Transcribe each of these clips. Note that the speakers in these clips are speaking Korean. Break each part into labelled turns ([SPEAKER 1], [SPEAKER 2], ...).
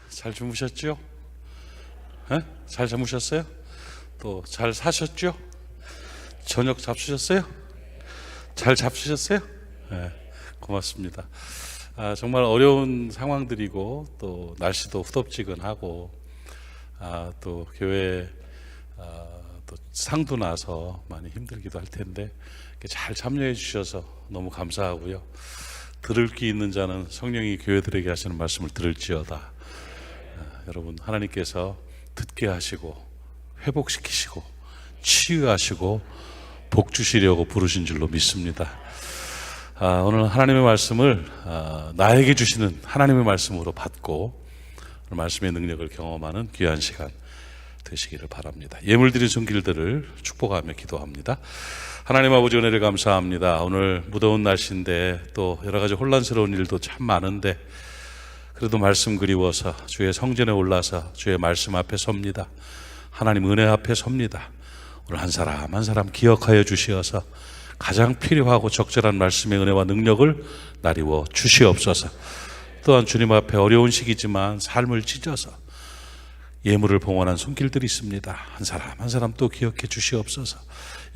[SPEAKER 1] 잘 주무셨죠? 에? 잘 주무셨어요? 또 잘 사셨죠? 저녁 잡수셨어요? 잘 잡수셨어요? 네, 고맙습니다. 정말 어려운 상황들이고 또 날씨도 후덥지근하고 또 교회 또 상도 나서 많이 힘들기도 할 텐데 잘 참여해 주셔서 너무 감사하고요. 들을 귀 있는 자는 성령이 교회들에게 하시는 말씀을 들을지어다. 여러분, 하나님께서 듣게 하시고 회복시키시고 치유하시고 복 주시려고 부르신 줄로 믿습니다. 오늘 하나님의 말씀을 나에게 주시는 하나님의 말씀으로 받고 말씀의 능력을 경험하는 귀한 시간 되시기를 바랍니다. 예물드린 손길들을 축복하며 기도합니다. 하나님 아버지, 은혜를 감사합니다. 오늘 무더운 날씨인데 또 여러 가지 혼란스러운 일도 참 많은데 그래도 말씀 그리워서 주의 성전에 올라서 주의 말씀 앞에 섭니다. 하나님 은혜 앞에 섭니다. 오늘 한 사람 한 사람 기억하여 주시어서 가장 필요하고 적절한 말씀의 은혜와 능력을 나리워 주시옵소서. 또한 주님 앞에 어려운 시기지만 삶을 찢어서 예물을 봉헌한 손길들이 있습니다. 한 사람 한 사람 또 기억해 주시옵소서.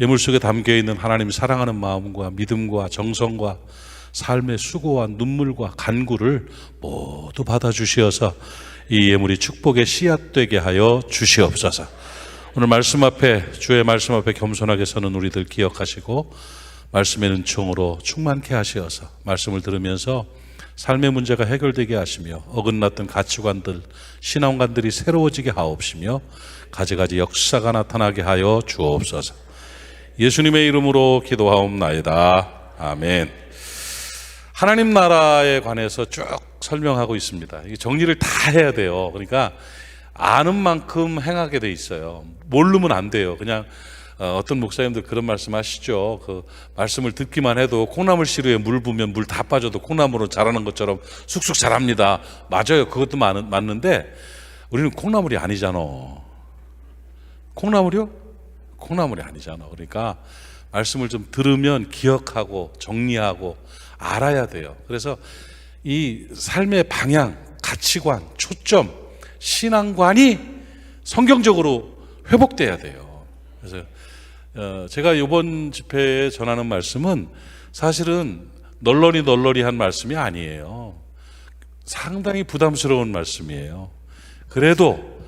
[SPEAKER 1] 예물 속에 담겨있는 하나님 사랑하는 마음과 믿음과 정성과 삶의 수고와 눈물과 간구를 모두 받아주시어서 이 예물이 축복의 씨앗 되게 하여 주시옵소서. 오늘 말씀 앞에, 주의 말씀 앞에 겸손하게 서는 우리들 기억하시고 말씀의 은총으로 충만케 하시어서 말씀을 들으면서 삶의 문제가 해결되게 하시며 어긋났던 가치관들, 신앙관들이 새로워지게 하옵시며 가지가지 역사가 나타나게 하여 주옵소서. 예수님의 이름으로 기도하옵나이다. 아멘. 하나님 나라에 관해서 쭉 설명하고 있습니다. 정리를 다 해야 돼요. 그러니까 아는 만큼 행하게 돼 있어요. 모르면 안 돼요. 그냥 어떤 목사님들 그런 말씀 하시죠. 그 말씀을 듣기만 해도 콩나물 시루에 물 부으면 물 다 빠져도 콩나물로 자라는 것처럼 쑥쑥 자랍니다. 맞아요. 그것도 맞는데 우리는 콩나물이 아니잖아. 콩나물이요? 콩나물이 아니잖아. 그러니까 말씀을 좀 들으면 기억하고 정리하고 알아야 돼요. 그래서 이 삶의 방향, 가치관, 초점, 신앙관이 성경적으로 회복돼야 돼요. 그래서 제가 이번 집회에 전하는 말씀은 사실은 널널이 한 말씀이 아니에요. 상당히 부담스러운 말씀이에요. 그래도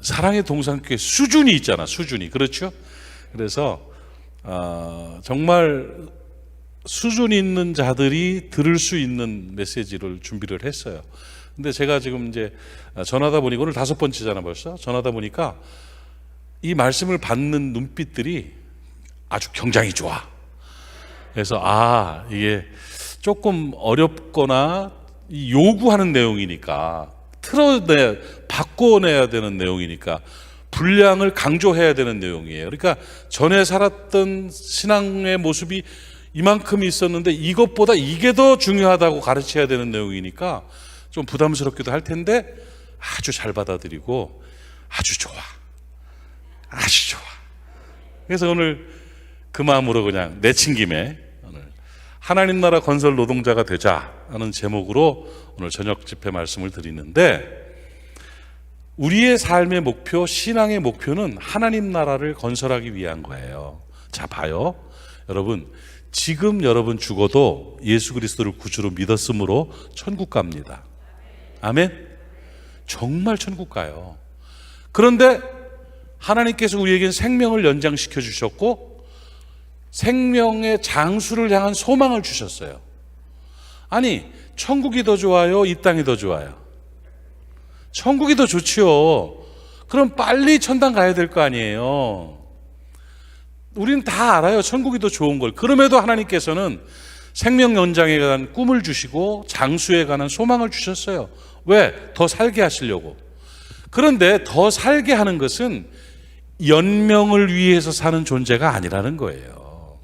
[SPEAKER 1] 사랑의 동산교회 수준이 있잖아. 수준이. 그렇죠? 그래서 정말 수준 있는 자들이 들을 수 있는 메시지를 준비를 했어요. 근데 제가 지금 이제 전하다 보니까 오늘 5번째잖아 벌써. 전하다 보니까 이 말씀을 받는 눈빛들이 아주 굉장히 좋아. 그래서 이게 조금 어렵거나 요구하는 내용이니까 바꿔내야 되는 내용이니까 분량을 강조해야 되는 내용이에요. 그러니까 전에 살았던 신앙의 모습이 이만큼 있었는데 이것보다 이게 더 중요하다고 가르쳐야 되는 내용이니까 좀 부담스럽기도 할 텐데 아주 잘 받아들이고 아주 좋아. 아주 좋아. 그래서 오늘 그 마음으로 그냥 내친 김에 오늘 하나님 나라 건설 노동자가 되자 하는 제목으로 오늘 저녁 집회 말씀을 드리는데 우리의 삶의 목표, 신앙의 목표는 하나님 나라를 건설하기 위한 거예요. 자, 봐요. 여러분, 지금 여러분 죽어도 예수 그리스도를 구주로 믿었으므로 천국 갑니다. 아멘? 정말 천국 가요. 그런데 하나님께서 우리에겐 생명을 연장시켜 주셨고 생명의 장수를 향한 소망을 주셨어요. 아니, 천국이 더 좋아요? 이 땅이 더 좋아요? 천국이 더 좋지요. 그럼 빨리 천당 가야 될 거 아니에요. 우리는 다 알아요. 천국이 더 좋은 걸. 그럼에도 하나님께서는 생명 연장에 관한 꿈을 주시고 장수에 관한 소망을 주셨어요. 왜? 더 살게 하시려고. 그런데 더 살게 하는 것은 연명을 위해서 사는 존재가 아니라는 거예요.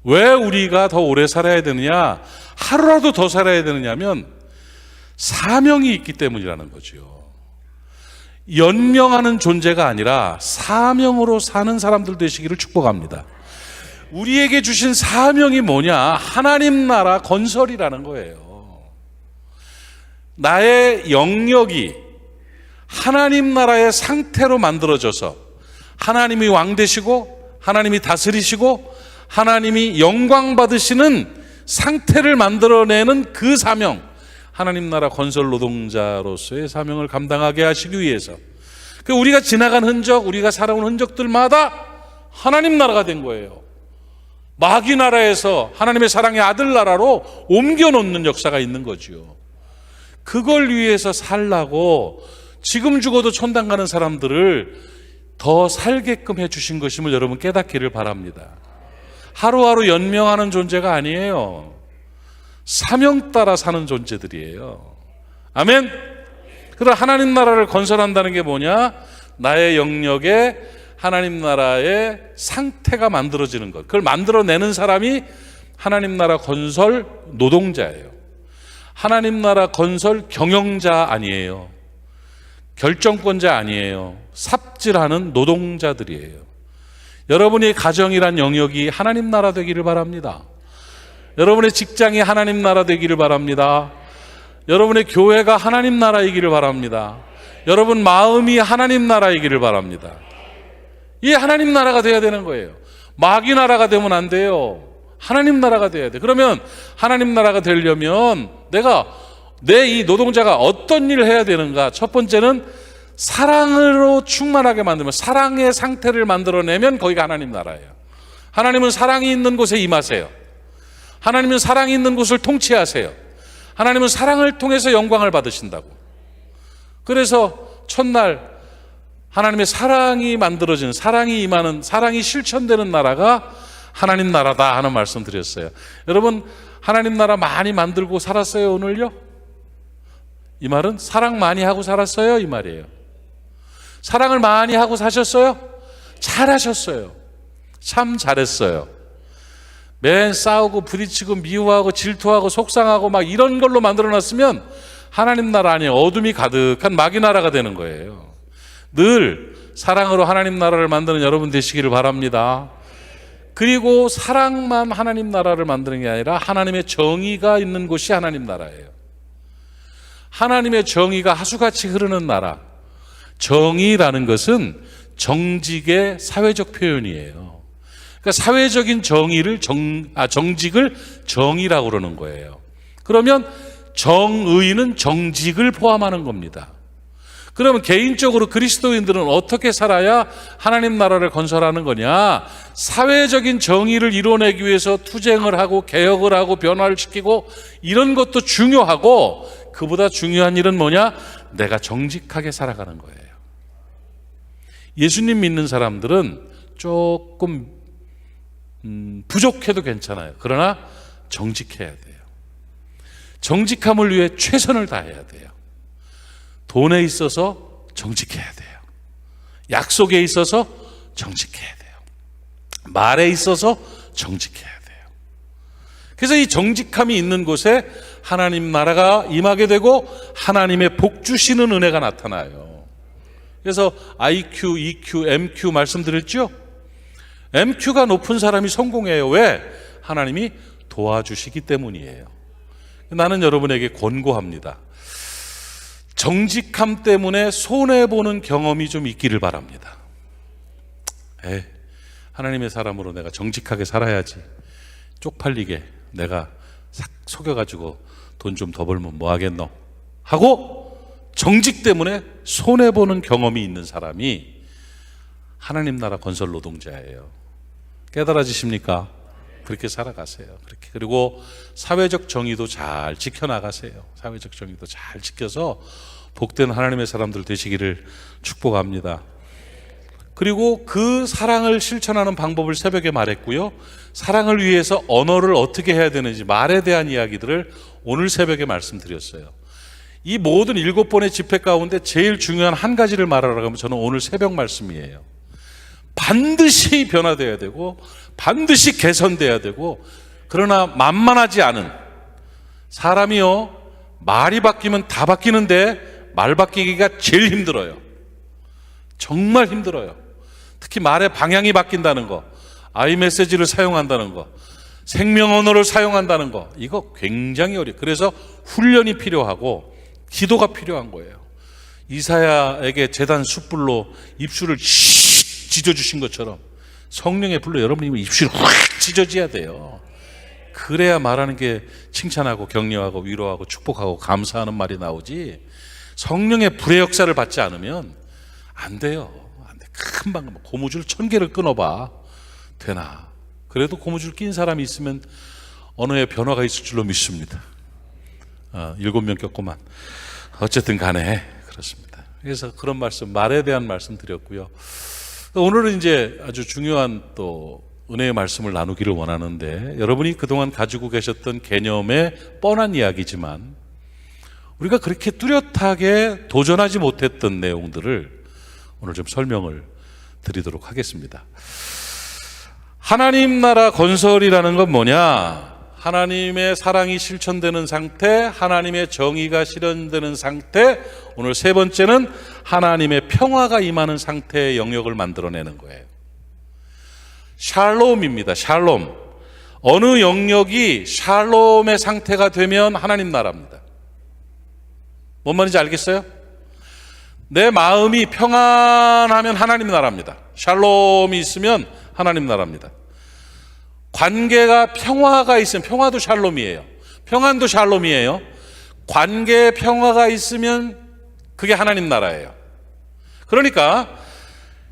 [SPEAKER 1] 왜 우리가 더 오래 살아야 되느냐? 하루라도 더 살아야 되느냐면 사명이 있기 때문이라는 거죠. 연명하는 존재가 아니라 사명으로 사는 사람들 되시기를 축복합니다. 우리에게 주신 사명이 뭐냐? 하나님 나라 건설이라는 거예요. 나의 영역이 하나님 나라의 상태로 만들어져서 하나님이 왕 되시고 하나님이 다스리시고 하나님이 영광 받으시는 상태를 만들어내는 그 사명, 하나님 나라 건설 노동자로서의 사명을 감당하게 하시기 위해서 우리가 지나간 흔적, 우리가 살아온 흔적들마다 하나님 나라가 된 거예요. 마귀 나라에서 하나님의 사랑의 아들 나라로 옮겨놓는 역사가 있는 거죠. 그걸 위해서 살라고 지금 죽어도 천당 가는 사람들을 더 살게끔 해주신 것임을 여러분 깨닫기를 바랍니다. 하루하루 연명하는 존재가 아니에요. 사명 따라 사는 존재들이에요. 아멘. 그래서 하나님 나라를 건설한다는 게 뭐냐? 나의 영역에 하나님 나라의 상태가 만들어지는 것, 그걸 만들어내는 사람이 하나님 나라 건설 노동자예요. 하나님 나라 건설 경영자 아니에요. 결정권자 아니에요. 삽질하는 노동자들이에요. 여러분의 가정이란 영역이 하나님 나라 되기를 바랍니다. 여러분의 직장이 하나님 나라 되기를 바랍니다. 여러분의 교회가 하나님 나라이기를 바랍니다. 여러분 마음이 하나님 나라이기를 바랍니다. 이게 하나님 나라가 돼야 되는 거예요. 마귀 나라가 되면 안 돼요. 하나님 나라가 돼야 돼. 그러면 하나님 나라가 되려면 내가 내 이 노동자가 어떤 일을 해야 되는가? 첫 번째는 사랑으로 충만하게 만들면, 사랑의 상태를 만들어내면 거기가 하나님 나라예요. 하나님은 사랑이 있는 곳에 임하세요. 하나님은 사랑이 있는 곳을 통치하세요. 하나님은 사랑을 통해서 영광을 받으신다고. 그래서 첫날 하나님의 사랑이 만들어지는, 사랑이 임하는, 사랑이 실천되는 나라가 하나님 나라다 하는 말씀 드렸어요. 여러분 하나님 나라 많이 만들고 살았어요 오늘요? 이 말은 사랑 많이 하고 살았어요 이 말이에요. 사랑을 많이 하고 사셨어요? 잘하셨어요. 참 잘했어요. 맨 싸우고 부딪히고 미워하고 질투하고 속상하고 막 이런 걸로 만들어놨으면 하나님 나라 아니에요. 어둠이 가득한 마귀 나라가 되는 거예요. 늘 사랑으로 하나님 나라를 만드는 여러분 되시기를 바랍니다. 그리고 사랑만 하나님 나라를 만드는 게 아니라 하나님의 정의가 있는 곳이 하나님 나라예요. 하나님의 정의가 하수같이 흐르는 나라. 정의라는 것은 정직의 사회적 표현이에요. 그러니까 사회적인 정의를 정직을 정의라고 그러는 거예요. 그러면 정의는 정직을 포함하는 겁니다. 그러면 개인적으로 그리스도인들은 어떻게 살아야 하나님 나라를 건설하는 거냐? 사회적인 정의를 이뤄내기 위해서 투쟁을 하고 개혁을 하고 변화를 시키고 이런 것도 중요하고, 그보다 중요한 일은 뭐냐? 내가 정직하게 살아가는 거예요. 예수님 믿는 사람들은 조금 부족해도 괜찮아요. 그러나 정직해야 돼요. 정직함을 위해 최선을 다해야 돼요. 돈에 있어서 정직해야 돼요. 약속에 있어서 정직해야 돼요. 말에 있어서 정직해야 돼요. 그래서 이 정직함이 있는 곳에 하나님 나라가 임하게 되고 하나님의 복 주시는 은혜가 나타나요. 그래서 IQ, EQ, MQ 말씀드렸죠? MQ가 높은 사람이 성공해요. 왜? 하나님이 도와주시기 때문이에요. 나는 여러분에게 권고합니다. 정직함 때문에 손해보는 경험이 좀 있기를 바랍니다. 하나님의 사람으로 내가 정직하게 살아야지. 쪽팔리게 내가 싹 속여가지고 돈 좀 더 벌면 뭐 하겠노? 하고 정직 때문에 손해보는 경험이 있는 사람이 하나님 나라 건설 노동자예요. 깨달아지십니까? 그렇게 살아가세요. 그렇게. 그리고 사회적 정의도 잘 지켜나가세요. 사회적 정의도 잘 지켜서 복된 하나님의 사람들 되시기를 축복합니다. 그리고 그 사랑을 실천하는 방법을 새벽에 말했고요. 사랑을 위해서 언어를 어떻게 해야 되는지, 말에 대한 이야기들을 오늘 새벽에 말씀드렸어요. 이 모든 7번의 집회 가운데 제일 중요한 한 가지를 말하라고 하면 저는 오늘 새벽 말씀이에요. 반드시 변화되어야 되고 반드시 개선되어야 되고, 그러나 만만하지 않은 사람이요, 말이 바뀌면 다 바뀌는데 말 바뀌기가 제일 힘들어요. 정말 힘들어요. 특히 말의 방향이 바뀐다는 거, 아이메시지를 사용한다는 거, 생명 언어를 사용한다는 거, 이거 굉장히 어려워요. 그래서 훈련이 필요하고 기도가 필요한 거예요. 이사야에게 제단 숯불로 입술을 찢어주신 것처럼 성령의 불로 여러분이 입술이 확 찢어져야 돼요. 그래야 말하는 게 칭찬하고 격려하고 위로하고 축복하고 감사하는 말이 나오지, 성령의 불의 역사를 받지 않으면 안 돼요. 안 돼. 금방 고무줄 1000개를 끊어봐. 되나? 그래도 고무줄 낀 사람이 있으면 언어에 변화가 있을 줄로 믿습니다. 7명 겪고만. 어쨌든 간에 그렇습니다. 그래서 그런 말씀, 말에 대한 말씀 드렸고요. 오늘은 이제 아주 중요한 또 은혜의 말씀을 나누기를 원하는데, 여러분이 그동안 가지고 계셨던 개념의 뻔한 이야기지만 우리가 그렇게 뚜렷하게 도전하지 못했던 내용들을 오늘 좀 설명을 드리도록 하겠습니다. 하나님 나라 건설이라는 건 뭐냐? 하나님의 사랑이 실천되는 상태, 하나님의 정의가 실현되는 상태, 오늘 세 번째는 하나님의 평화가 임하는 상태의 영역을 만들어내는 거예요. 샬롬입니다. 샬롬. 어느 영역이 샬롬의 상태가 되면 하나님 나라입니다. 뭔 말인지 알겠어요? 내 마음이 평안하면 하나님 나라입니다. 샬롬이 있으면 하나님 나라입니다. 관계가 평화가 있으면, 평화도 샬롬이에요. 평안도 샬롬이에요. 관계에 평화가 있으면 그게 하나님 나라예요. 그러니까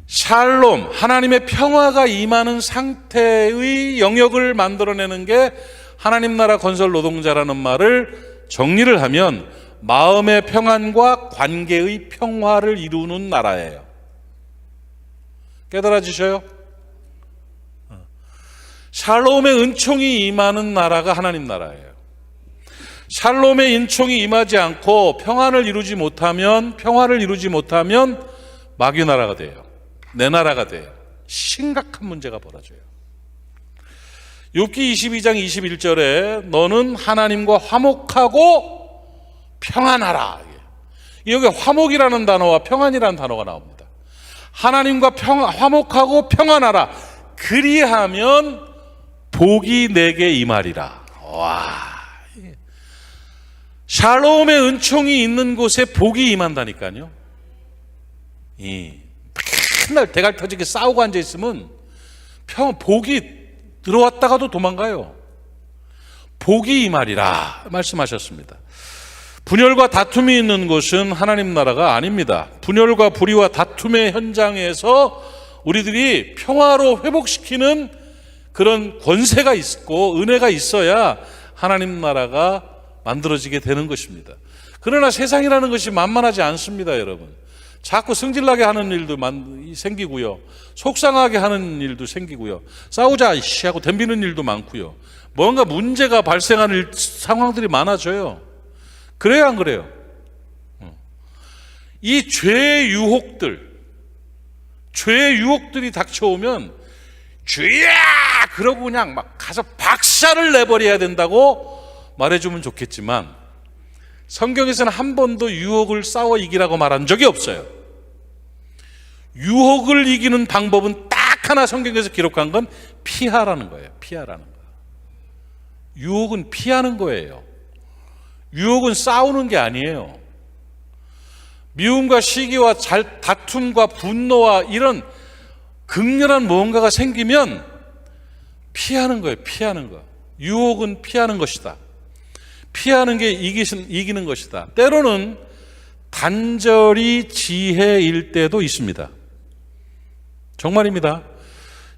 [SPEAKER 1] 샬롬, 하나님의 평화가 임하는 상태의 영역을 만들어내는 게 하나님 나라 건설 노동자라는 말을 정리를 하면 마음의 평안과 관계의 평화를 이루는 나라예요. 깨달아지셔요? 샬롬의 은총이 임하는 나라가 하나님 나라예요. 샬롬의 은총이 임하지 않고 평화를 이루지 못하면 마귀 나라가 돼요. 내 나라가 돼요. 심각한 문제가 벌어져요. 욥기 22장 21절에 너는 하나님과 화목하고 평안하라. 여기 화목이라는 단어와 평안이라는 단어가 나옵니다. 하나님과 화목하고 평안하라. 그리하면 복이 내게 임하리라. 와, 샬롬의 은총이 있는 곳에 복이 임한다니까요. 맨날 대갈 터지게 싸우고 앉아 있으면 복이 들어왔다가도 도망가요. 복이 임하리라 말씀하셨습니다. 분열과 다툼이 있는 곳은 하나님 나라가 아닙니다. 분열과 불의와 다툼의 현장에서 우리들이 평화로 회복시키는 그런 권세가 있고 은혜가 있어야 하나님 나라가 만들어지게 되는 것입니다. 그러나 세상이라는 것이 만만하지 않습니다, 여러분. 자꾸 승질나게 하는 일도 생기고요, 속상하게 하는 일도 생기고요, 싸우자 이씨 하고 덤비는 일도 많고요, 뭔가 문제가 발생하는 상황들이 많아져요. 그래요, 안 그래요? 이 죄의 유혹들이 닥쳐오면 주야! 그러고 그냥 막 가서 박살을 내버려야 된다고 말해주면 좋겠지만, 성경에서는 한 번도 유혹을 싸워 이기라고 말한 적이 없어요. 유혹을 이기는 방법은 딱 하나 성경에서 기록한 건 피하라는 거예요. 피하라는 거. 유혹은 피하는 거예요. 유혹은 싸우는 게 아니에요. 미움과 시기와 다툼과 분노와 이런 극렬한 무언가가 생기면 피하는 거예요. 피하는 거. 유혹은 피하는 것이다. 피하는 게 이기는 것이다. 때로는 단절이 지혜일 때도 있습니다. 정말입니다.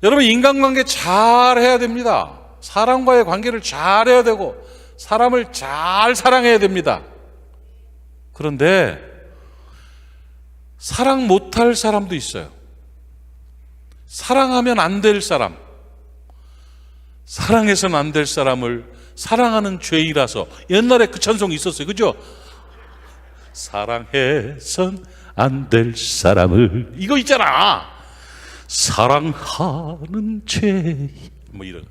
[SPEAKER 1] 여러분, 인간관계 잘 해야 됩니다. 사람과의 관계를 잘 해야 되고 사람을 잘 사랑해야 됩니다. 그런데 사랑 못할 사람도 있어요. 사랑하면 안 될 사람, 사랑해서는 안 될 사람을 사랑하는 죄이라서, 옛날에 그 찬송이 있었어요. 그죠? 사랑해선 안 될 사람을, 이거 있잖아. 사랑하는 죄, 뭐 이런.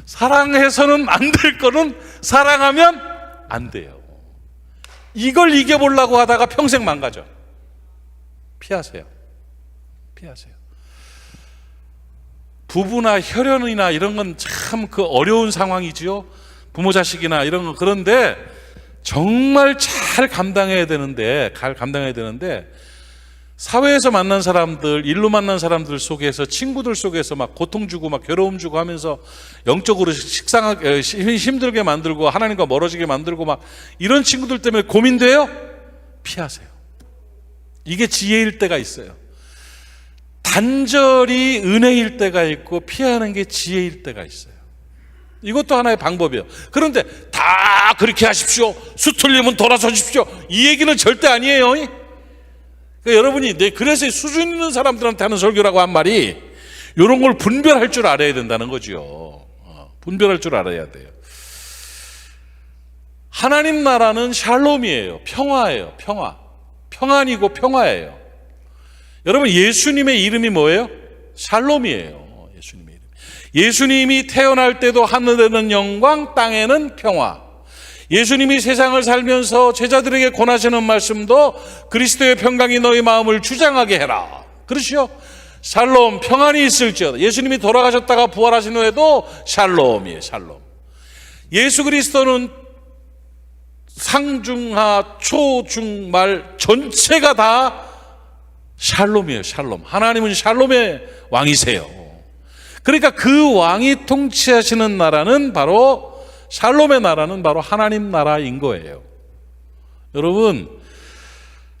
[SPEAKER 1] 사랑해서는 안 될 거는 사랑하면 안 돼요. 이걸 이겨보려고 하다가 평생 망가져. 피하세요. 피하세요. 부부나 혈연이나 이런 건 참 그 어려운 상황이지요. 부모 자식이나 이런 건. 그런데 정말 잘 감당해야 되는데 사회에서 만난 사람들, 일로 만난 사람들 속에서, 친구들 속에서 막 고통 주고 막 괴로움 주고 하면서 영적으로 식상하게 힘들게 만들고 하나님과 멀어지게 만들고 막 이런 친구들 때문에 고민돼요? 피하세요. 이게 지혜일 때가 있어요. 단절이 은혜일 때가 있고 피하는 게 지혜일 때가 있어요. 이것도 하나의 방법이에요. 그런데 다 그렇게 하십시오, 수틀리면 돌아서십시오, 이 얘기는 절대 아니에요. 그러니까 여러분이 그래서 수준 있는 사람들한테 하는 설교라고 한 말이 이런 걸 분별할 줄 알아야 된다는 거죠. 분별할 줄 알아야 돼요. 하나님 나라는 샬롬이에요. 평화예요. 평안이고 평화예요. 여러분, 예수님의 이름이 뭐예요? 샬롬이에요. 예수님의 이름. 예수님이 태어날 때도 하늘에는 영광, 땅에는 평화. 예수님이 세상을 살면서 제자들에게 권하시는 말씀도 그리스도의 평강이 너희 마음을 주장하게 해라. 그렇죠? 샬롬, 평안이 있을지어다. 예수님이 돌아가셨다가 부활하신 후에도 샬롬이에요. 샬롬. 예수 그리스도는 상중하, 초중말 전체가 다 샬롬이에요. 샬롬. 하나님은 샬롬의 왕이세요. 그러니까 그 왕이 통치하시는 나라는 바로, 샬롬의 나라는 바로 하나님 나라인 거예요. 여러분,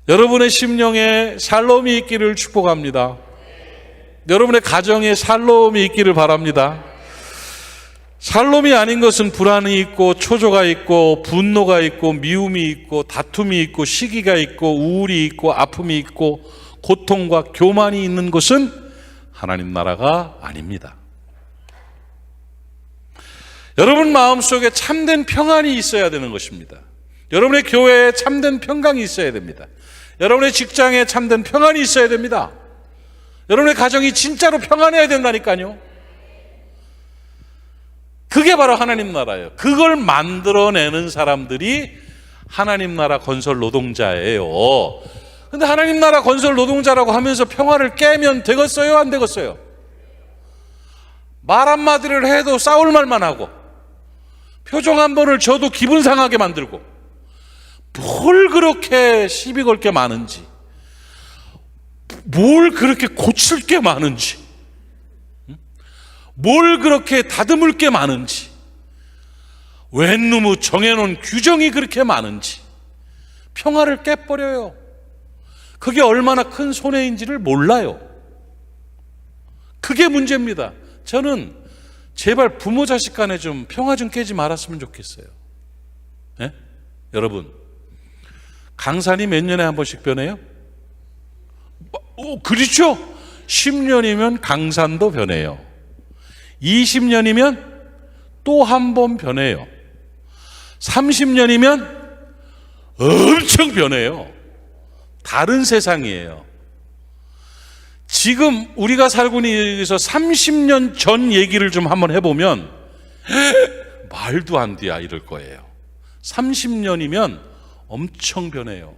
[SPEAKER 1] 여러분의 심령에 샬롬이 있기를 축복합니다. 여러분의 가정에 샬롬이 있기를 바랍니다. 샬롬이 아닌 것은 불안이 있고 초조가 있고 분노가 있고 미움이 있고 다툼이 있고 시기가 있고 우울이 있고 아픔이 있고 고통과 교만이 있는 것은 하나님 나라가 아닙니다. 여러분 마음속에 참된 평안이 있어야 되는 것입니다. 여러분의 교회에 참된 평강이 있어야 됩니다. 여러분의 직장에 참된 평안이 있어야 됩니다. 여러분의 가정이 진짜로 평안해야 된다니까요. 그게 바로 하나님 나라예요. 그걸 만들어내는 사람들이 하나님 나라 건설 노동자예요. 근데 하나님 나라 건설 노동자라고 하면서 평화를 깨면 되겠어요? 안 되겠어요? 말 한마디를 해도 싸울 말만 하고 표정 한 번을 줘도 기분 상하게 만들고 뭘 그렇게 시비 걸 게 많은지, 뭘 그렇게 고칠 게 많은지, 뭘 그렇게 다듬을 게 많은지, 웬 놈의 정해놓은 규정이 그렇게 많은지 평화를 깨버려요. 그게 얼마나 큰 손해인지를 몰라요. 그게 문제입니다. 저는 제발 부모 자식 간에 좀 평화 좀 깨지 말았으면 좋겠어요. 네? 여러분, 강산이 몇 년에 한 번씩 변해요? 그렇죠? 10년이면 강산도 변해요. 20년이면 또 한 번 변해요. 30년이면 엄청 변해요. 다른 세상이에요. 지금 우리가 살고 있는 여기서 30년 전 얘기를 좀 한번 해보면 말도 안 돼야 이럴 거예요. 30년이면 엄청 변해요.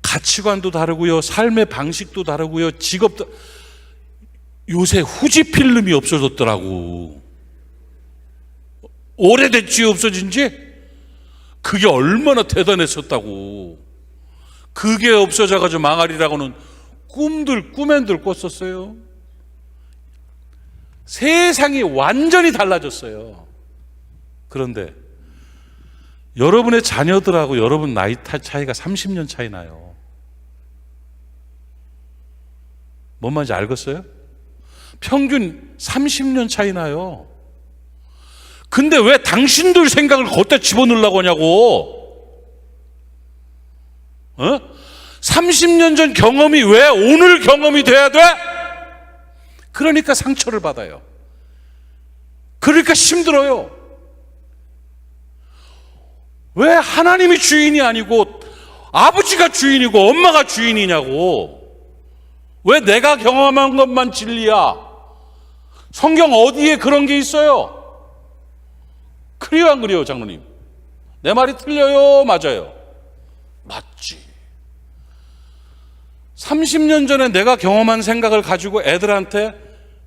[SPEAKER 1] 가치관도 다르고요, 삶의 방식도 다르고요, 직업도. 요새 후지 필름이 없어졌더라고. 오래됐지, 없어진 지? 그게 얼마나 대단했었다고. 그게 없어져가지고 망하리라고는 꿈엔들 꿨었어요. 세상이 완전히 달라졌어요. 그런데 여러분의 자녀들하고 여러분 나이 차이가 30년 차이 나요. 뭔 말인지 알겠어요? 평균 30년 차이 나요. 근데 왜 당신들 생각을 걷다 집어넣으려고 하냐고. 30년 전 경험이 왜 오늘 경험이 돼야 돼? 그러니까 상처를 받아요. 그러니까 힘들어요. 왜 하나님이 주인이 아니고 아버지가 주인이고 엄마가 주인이냐고. 왜 내가 경험한 것만 진리야? 성경 어디에 그런 게 있어요? 그래요, 안 그래요, 장로님? 내 말이 틀려요, 맞아요? 맞지. 30년 전에 내가 경험한 생각을 가지고 애들한테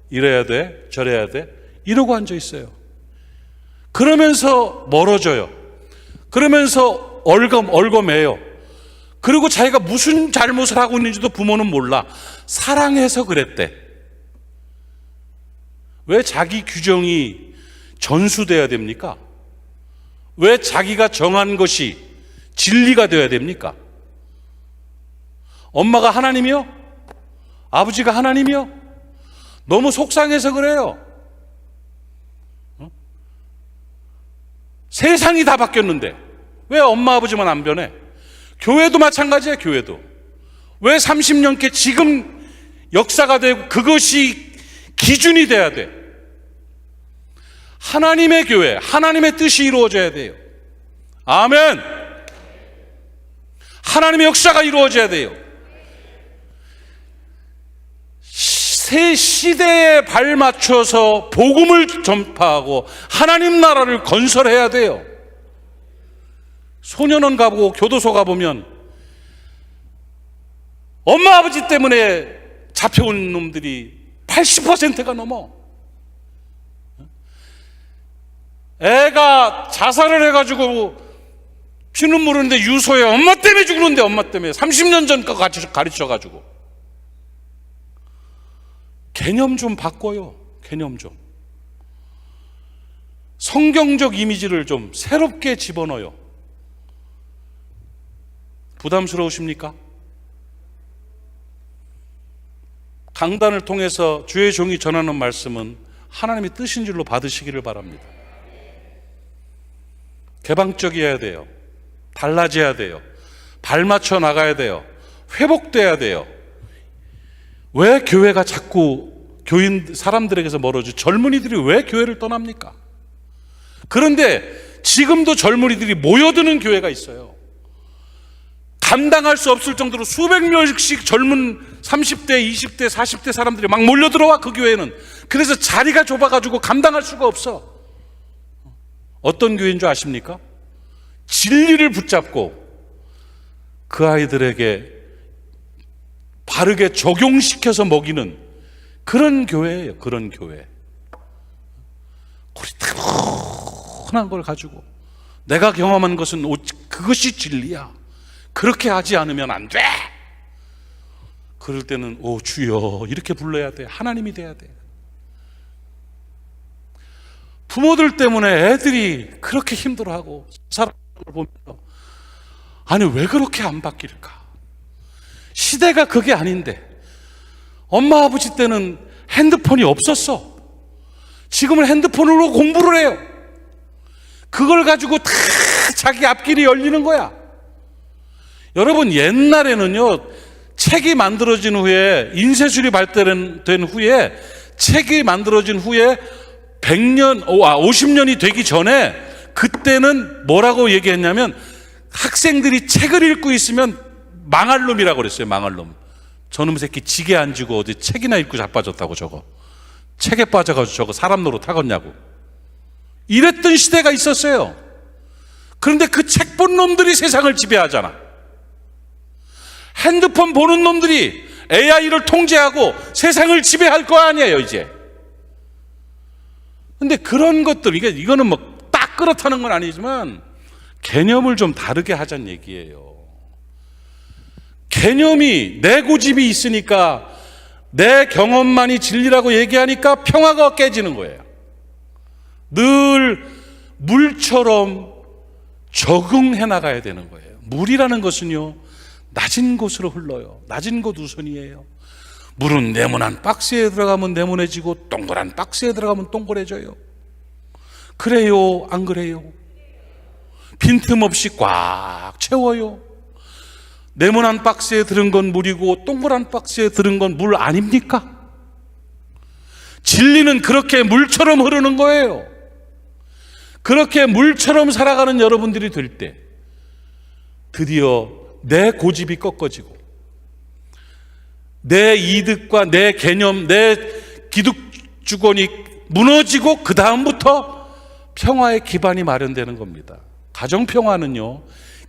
[SPEAKER 1] 이래야 돼, 저래야 돼, 이러고 앉아 있어요. 그러면서 멀어져요. 그러면서 얼검해요. 그리고 자기가 무슨 잘못을 하고 있는지도 부모는 몰라. 사랑해서 그랬대. 왜 자기 규정이 전수돼야 됩니까? 왜 자기가 정한 것이 진리가 되어야 됩니까? 엄마가 하나님이요? 아버지가 하나님이요? 너무 속상해서 그래요. 세상이 다 바뀌었는데 왜 엄마 아버지만 안 변해? 교회도 마찬가지야. 교회도 왜 30년께 지금 역사가 되고 그것이 기준이 돼야 돼? 하나님의 교회, 하나님의 뜻이 이루어져야 돼요. 아멘. 하나님의 역사가 이루어져야 돼요. 새 시대에 발맞춰서 복음을 전파하고 하나님 나라를 건설해야 돼요. 소년원 가보고 교도소 가보면 엄마 아버지 때문에 잡혀온 놈들이 80%가 넘어. 애가 자살을 해가지고 피눈 물었는데 유서에 엄마 때문에 죽는데 엄마 때문에 30년 전 거 가르쳐가지고. 개념 좀 바꿔요. 개념 좀. 성경적 이미지를 좀 새롭게 집어넣어요. 부담스러우십니까? 강단을 통해서 주의 종이 전하는 말씀은 하나님의 뜻인 줄로 받으시기를 바랍니다. 개방적이어야 돼요. 달라져야 돼요. 발맞춰 나가야 돼요. 회복돼야 돼요. 왜 교회가 자꾸 사람들에게서 멀어지죠? 젊은이들이 왜 교회를 떠납니까? 그런데 지금도 젊은이들이 모여드는 교회가 있어요. 감당할 수 없을 정도로 수백 명씩 젊은 30대, 20대, 40대 사람들이 막 몰려들어와 그 교회는. 그래서 자리가 좁아가지고 감당할 수가 없어. 어떤 교회인 줄 아십니까? 진리를 붙잡고 그 아이들에게 바르게 적용시켜서 먹이는 그런 교회예요. 그런 교회. 고리타분한 걸 가지고 내가 경험한 것은 그것이 진리야. 그렇게 하지 않으면 안 돼. 그럴 때는 오 주여 이렇게 불러야 돼. 하나님이 돼야 돼. 부모들 때문에 애들이 그렇게 힘들어하고 사람을 보면서 아니 왜 그렇게 안 바뀔까? 시대가 그게 아닌데 엄마 아버지 때는 핸드폰이 없었어. 지금은 핸드폰으로 공부를 해요. 그걸 가지고 다 자기 앞길이 열리는 거야. 여러분 옛날에는요 책이 만들어진 후에 인쇄술이 발달된 후에 책이 만들어진 후에 50년이 되기 전에 그때는 뭐라고 얘기했냐면 학생들이 책을 읽고 있으면 망할 놈이라고 그랬어요. 망할 놈. 저놈 새끼 지게 안 지고 어디 책이나 읽고 자빠졌다고 저거. 책에 빠져가지고 저거 사람 노릇하겠냐고. 이랬던 시대가 있었어요. 그런데 그 책 본 놈들이 세상을 지배하잖아. 핸드폰 보는 놈들이 AI를 통제하고 세상을 지배할 거 아니에요 이제. 근데 그런 것들 이거는 뭐 딱 그렇다는 건 아니지만 개념을 좀 다르게 하자는 얘기예요. 개념이 내 고집이 있으니까 내 경험만이 진리라고 얘기하니까 평화가 깨지는 거예요. 늘 물처럼 적응해 나가야 되는 거예요. 물이라는 것은요 낮은 곳으로 흘러요. 낮은 곳 우선이에요. 물은 네모난 박스에 들어가면 네모내지고 동그란 박스에 들어가면 동그래져요. 그래요? 안 그래요? 빈틈없이 꽉 채워요. 네모난 박스에 들은 건 물이고 동그란 박스에 들은 건 물 아닙니까? 진리는 그렇게 물처럼 흐르는 거예요. 그렇게 물처럼 살아가는 여러분들이 될 때 드디어 내 고집이 꺾어지고 내 이득과 내 개념, 내 기득주권이 무너지고 그 다음부터 평화의 기반이 마련되는 겁니다. 가정평화는요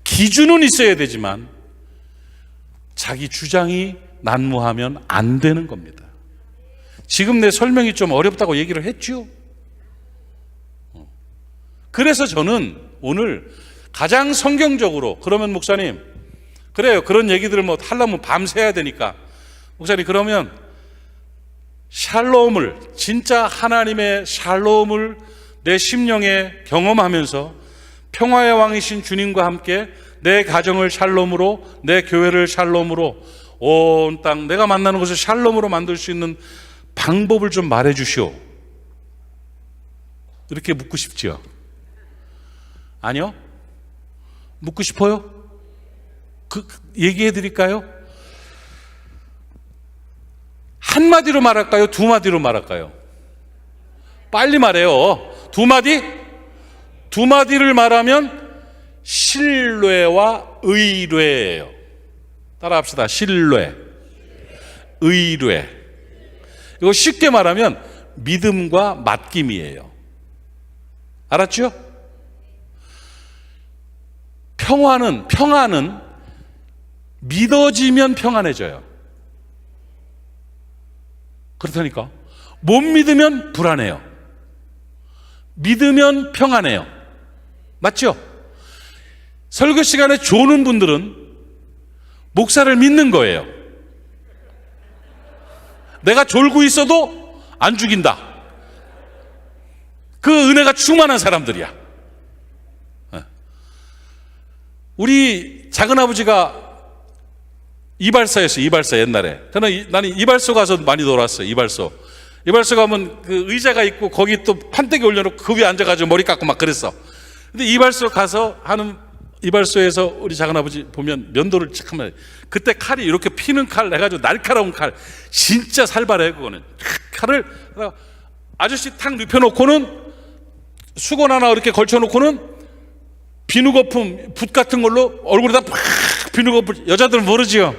[SPEAKER 1] 기준은 있어야 되지만 자기 주장이 난무하면 안 되는 겁니다. 지금 내 설명이 좀 어렵다고 얘기를 했죠. 그래서 저는 오늘 가장 성경적으로, 그러면 목사님, 그래요. 그런 얘기들을 뭐 하려면 밤새야 되니까. 목사님, 그러면 샬롬을, 진짜 하나님의 샬롬을 내 심령에 경험하면서 평화의 왕이신 주님과 함께 내 가정을 샬롬으로, 내 교회를 샬롬으로, 온 땅 내가 만나는 곳을 샬롬으로 만들 수 있는 방법을 좀 말해 주시오. 이렇게 묻고 싶지요? 아니요? 묻고 싶어요? 얘기해 드릴까요? 한마디로 말할까요? 두 마디로 말할까요? 빨리 말해요. 두 마디? 두 마디를 말하면 신뢰와 의뢰예요. 따라합시다. 신뢰, 의뢰. 이거 쉽게 말하면 믿음과 맡김이에요. 알았죠? 평안은 믿어지면 평안해져요. 그렇다니까. 못 믿으면 불안해요. 믿으면 평안해요. 맞죠? 설교 시간에 조는 분들은 목사를 믿는 거예요. 내가 졸고 있어도 안 죽인다. 그 은혜가 충만한 사람들이야. 우리 작은아버지가 이발사였어요. 이발사 옛날에. 나는 이발소 가서 많이 놀았어요. 이발소 가면 그 의자가 있고 거기 또 판때기 올려놓고 그 위에 앉아가지고 머리 깎고 막 그랬어. 근데 이발소 가서 하는, 이발소에서 우리 작은아버지 보면 면도를 칙 하면 그때 칼이 이렇게 피는 칼 해가지고 날카로운 칼, 진짜 살벌해. 그거는 칼을 아저씨 탁 눕혀놓고는 수건 하나 이렇게 걸쳐놓고는 비누거품 붓 같은 걸로 얼굴에다 팍 비누거품. 여자들은 모르지요.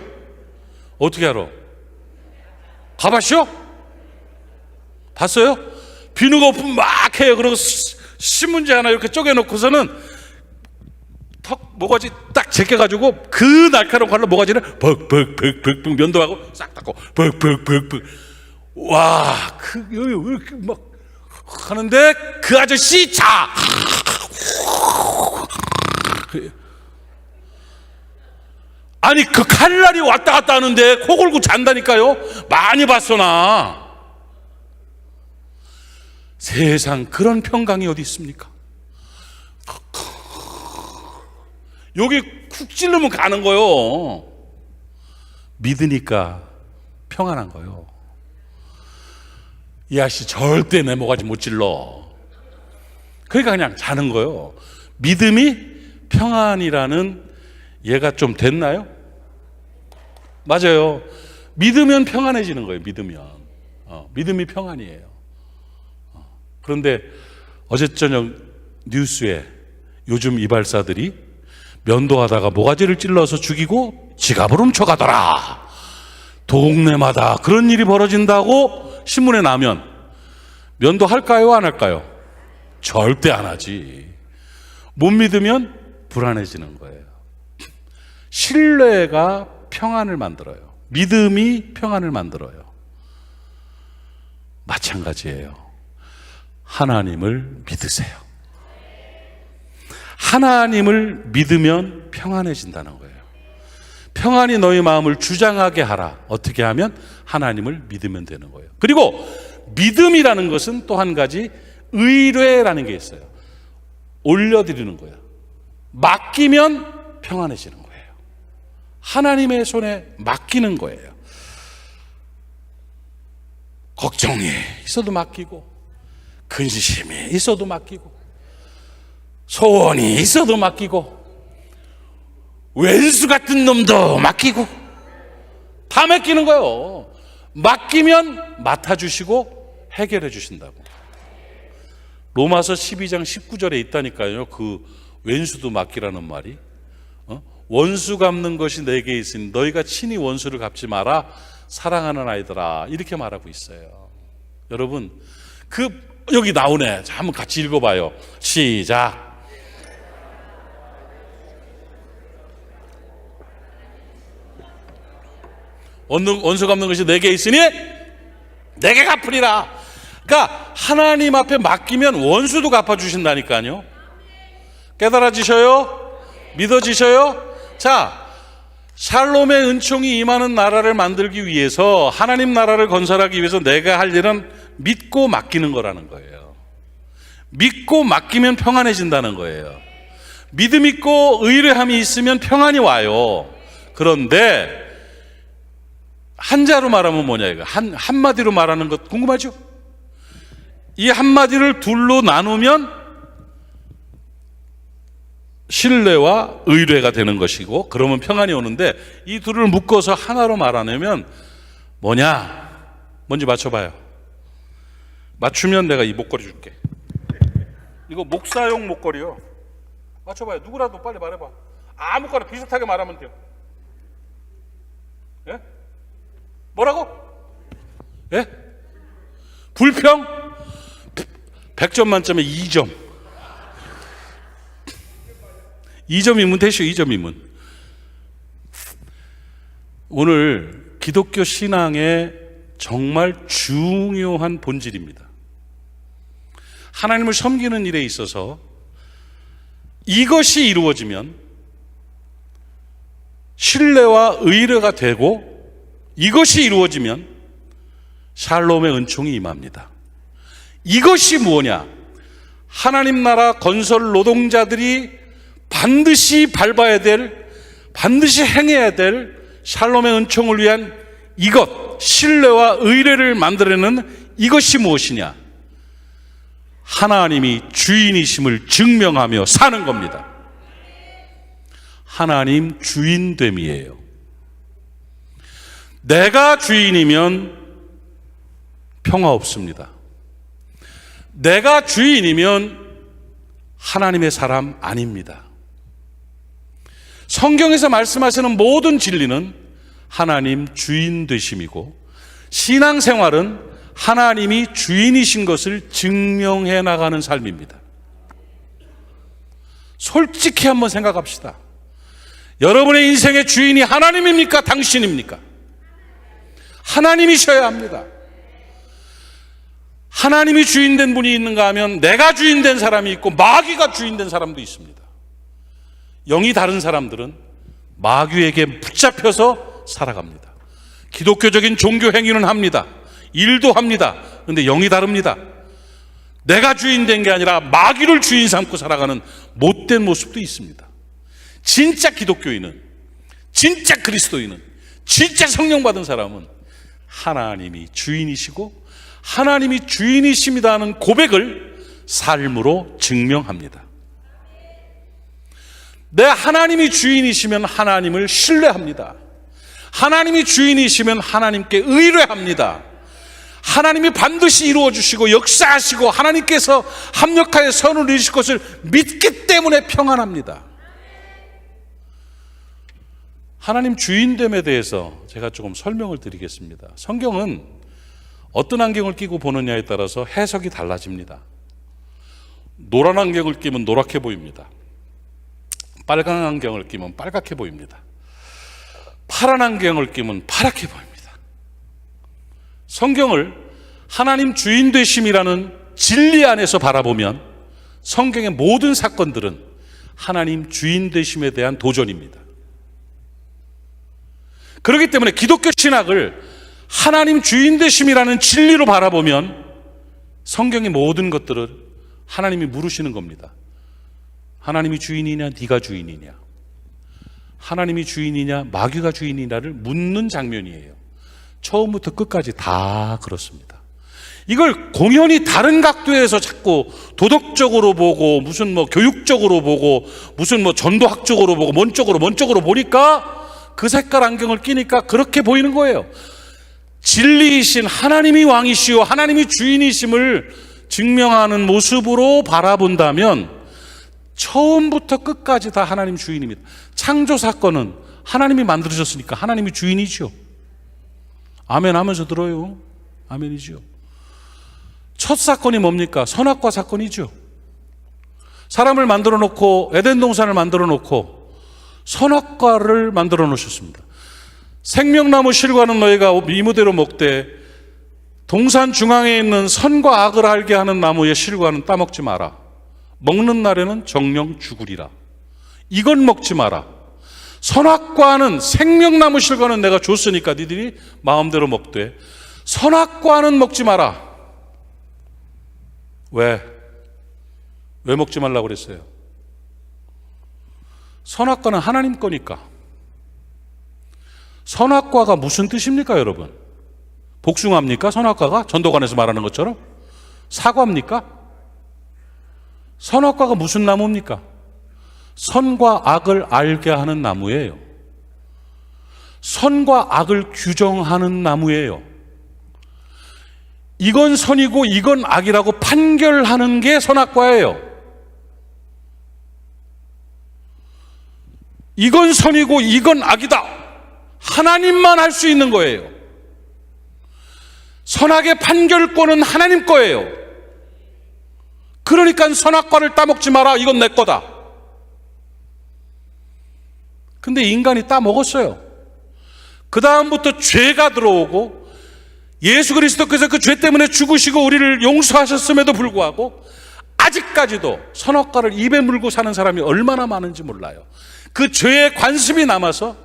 [SPEAKER 1] 어떻게 알아? 가봤죠? 봤어요? 비누거품 막 해요. 그리고 신문지 하나 이렇게 쪼개놓고서는 턱 모가지 딱 제껴가지고 그 날카로운 칼로 모가지를 벅벅벅벅벅 면도하고 싹 닦고 벅벅벅벅. 와, 이렇게 막 하는데 그 아저씨 자. 아니 그 칼날이 왔다 갔다 하는데 코 골고 잔다니까요. 많이 봤어 나. 세상 그런 평강이 어디 있습니까? 여기 쿡 찌르면 가는 거요. 믿으니까 평안한 거요. 이 아저씨 절대 내 모가지 못 찔러. 그러니까 그냥 자는 거요. 믿음이 평안이라는 얘가 좀 됐나요? 맞아요. 믿으면 평안해지는 거예요. 믿음이 평안이에요. 그런데 어제 저녁 뉴스에 요즘 이발사들이 면도하다가 모가지를 찔러서 죽이고 지갑을 훔쳐가더라. 동네마다 그런 일이 벌어진다고 신문에 나면 면도할까요? 안 할까요? 절대 안 하지. 못 믿으면 불안해지는 거예요. 신뢰가 평안을 만들어요. 믿음이 평안을 만들어요. 마찬가지예요. 하나님을 믿으세요. 하나님을 믿으면 평안해진다는 거예요. 평안이 너희 마음을 주장하게 하라. 어떻게 하면? 하나님을 믿으면 되는 거예요. 그리고 믿음이라는 것은 또 한 가지 의뢰라는 게 있어요. 올려드리는 거예요. 맡기면 평안해지는 거예요. 하나님의 손에 맡기는 거예요. 걱정이 있어도 맡기고, 근심이 있어도 맡기고, 소원이 있어도 맡기고, 왼수 같은 놈도 맡기고, 다 맡기는 거예요. 맡기면 맡아주시고 해결해 주신다고. 로마서 12장 19절에 있다니까요. 그 왼수도 맡기라는 말이. 원수 갚는 것이 내게 있으니 너희가 친히 원수를 갚지 마라. 사랑하는 아이들아. 이렇게 말하고 있어요. 여러분, 여기 나오네. 자, 한번 같이 읽어봐요. 시작. 원수 갚는 것이 내게 있으니 내게 갚으리라. 그러니까 하나님 앞에 맡기면 원수도 갚아주신다니까요. 깨달아지셔요? 믿어지셔요? 자, 샬롬의 은총이 임하는 나라를 만들기 위해서, 하나님 나라를 건설하기 위해서 내가 할 일은 믿고 맡기는 거라는 거예요. 믿고 맡기면 평안해진다는 거예요. 믿음 있고 의뢰함이 있으면 평안이 와요. 그런데 한자로 말하면 뭐냐, 이거 한마디로 말하는 것 궁금하죠? 이 한마디를 둘로 나누면 신뢰와 의뢰가 되는 것이고, 그러면 평안이 오는데, 이 둘을 묶어서 하나로 말하려면 뭐냐? 뭔지 맞춰봐요. 맞추면 내가 이 목걸이 줄게. 이거 목사용 목걸이요. 맞춰봐요. 누구라도 빨리 말해봐. 아무거나 비슷하게 말하면 돼요. 예? 뭐라고? 예? 불평? 100점 만점에 2점. 2점이면 되시오. 2점이면. 오늘 기독교 신앙의 정말 중요한 본질입니다. 하나님을 섬기는 일에 있어서 이것이 이루어지면 신뢰와 의뢰가 되고, 이것이 이루어지면 샬롬의 은총이 임합니다. 이것이 무엇냐? 하나님 나라 건설 노동자들이 반드시 밟아야 될, 반드시 행해야 될 샬롬의 은총을 위한 이것, 신뢰와 의뢰를 만들어내는 이것이 무엇이냐? 하나님이 주인이심을 증명하며 사는 겁니다. 하나님 주인됨이에요. 내가 주인이면 평화 없습니다. 내가 주인이면 하나님의 사람 아닙니다. 성경에서 말씀하시는 모든 진리는 하나님 주인 되심이고, 신앙생활은 하나님이 주인이신 것을 증명해 나가는 삶입니다. 솔직히 한번 생각합시다. 여러분의 인생의 주인이 하나님입니까? 당신입니까? 하나님이셔야 합니다. 하나님이 주인된 분이 있는가 하면 내가 주인된 사람이 있고 마귀가 주인된 사람도 있습니다. 영이 다른 사람들은 마귀에게 붙잡혀서 살아갑니다. 기독교적인 종교 행위는 합니다. 일도 합니다. 그런데 영이 다릅니다. 내가 주인된 게 아니라 마귀를 주인 삼고 살아가는 못된 모습도 있습니다. 진짜 기독교인은, 진짜 그리스도인은, 진짜 성령 받은 사람은 하나님이 주인이시고 하나님이 주인이십니다 하는 고백을 삶으로 증명합니다. 내 하나님이 주인이시면 하나님을 신뢰합니다. 하나님이 주인이시면 하나님께 의뢰합니다. 하나님이 반드시 이루어 주시고 역사하시고 하나님께서 합력하여 선을 이루실 것을 믿기 때문에 평안합니다. 하나님 주인됨에 대해서 제가 조금 설명을 드리겠습니다. 성경은 어떤 안경을 끼고 보느냐에 따라서 해석이 달라집니다. 노란 안경을 끼면 노랗게 보입니다. 빨간 안경을 끼면 빨갛게 보입니다. 파란 안경을 끼면 파랗게 보입니다. 성경을 하나님 주인 되심이라는 진리 안에서 바라보면 성경의 모든 사건들은 하나님 주인 되심에 대한 도전입니다. 그렇기 때문에 기독교 신학을 하나님 주인 되심이라는 진리로 바라보면 성경의 모든 것들을 하나님이 물으시는 겁니다. 하나님이 주인이냐 네가 주인이냐, 하나님이 주인이냐 마귀가 주인이냐를 묻는 장면이에요. 처음부터 끝까지 다 그렇습니다. 이걸 공연히 다른 각도에서 자꾸 도덕적으로 보고 무슨 뭐 교육적으로 보고 무슨 뭐 전도학적으로 보고 뭔 쪽으로 보니까 그 색깔 안경을 끼니까 그렇게 보이는 거예요. 진리이신 하나님이 왕이시오 하나님이 주인이심을 증명하는 모습으로 바라본다면 처음부터 끝까지 다 하나님 주인입니다. 창조 사건은 하나님이 만들어졌으니까 하나님이 주인이죠. 아멘 하면서 들어요. 아멘이죠. 첫 사건이 뭡니까? 선악과 사건이죠. 사람을 만들어 놓고 에덴 동산을 만들어 놓고 선악과를 만들어 놓으셨습니다. 생명나무 실과는 너희가 이무대로 먹되 동산 중앙에 있는 선과 악을 알게 하는 나무의 실과는 따먹지 마라. 먹는 날에는 정령 죽으리라. 이건 먹지 마라. 선악과는 생명나무 실과는 내가 줬으니까 니들이 마음대로 먹되 선악과는 먹지 마라. 왜 먹지 말라고 그랬어요? 선악과는 하나님 거니까. 선악과가 무슨 뜻입니까, 여러분? 복숭아입니까? 선악과가? 전도관에서 말하는 것처럼? 사과입니까? 선악과가 무슨 나무입니까? 선과 악을 알게 하는 나무예요. 선과 악을 규정하는 나무예요. 이건 선이고 이건 악이라고 판결하는 게 선악과예요. 이건 선이고 이건 악이다. 하나님만 할 수 있는 거예요. 선악의 판결권은 하나님 거예요. 그러니까 선악과를 따먹지 마라. 이건 내 거다. 근데 인간이 따먹었어요. 그 다음부터 죄가 들어오고 예수 그리스도께서 그 죄 때문에 죽으시고 우리를 용서하셨음에도 불구하고 아직까지도 선악과를 입에 물고 사는 사람이 얼마나 많은지 몰라요. 그 죄의 관습이 남아서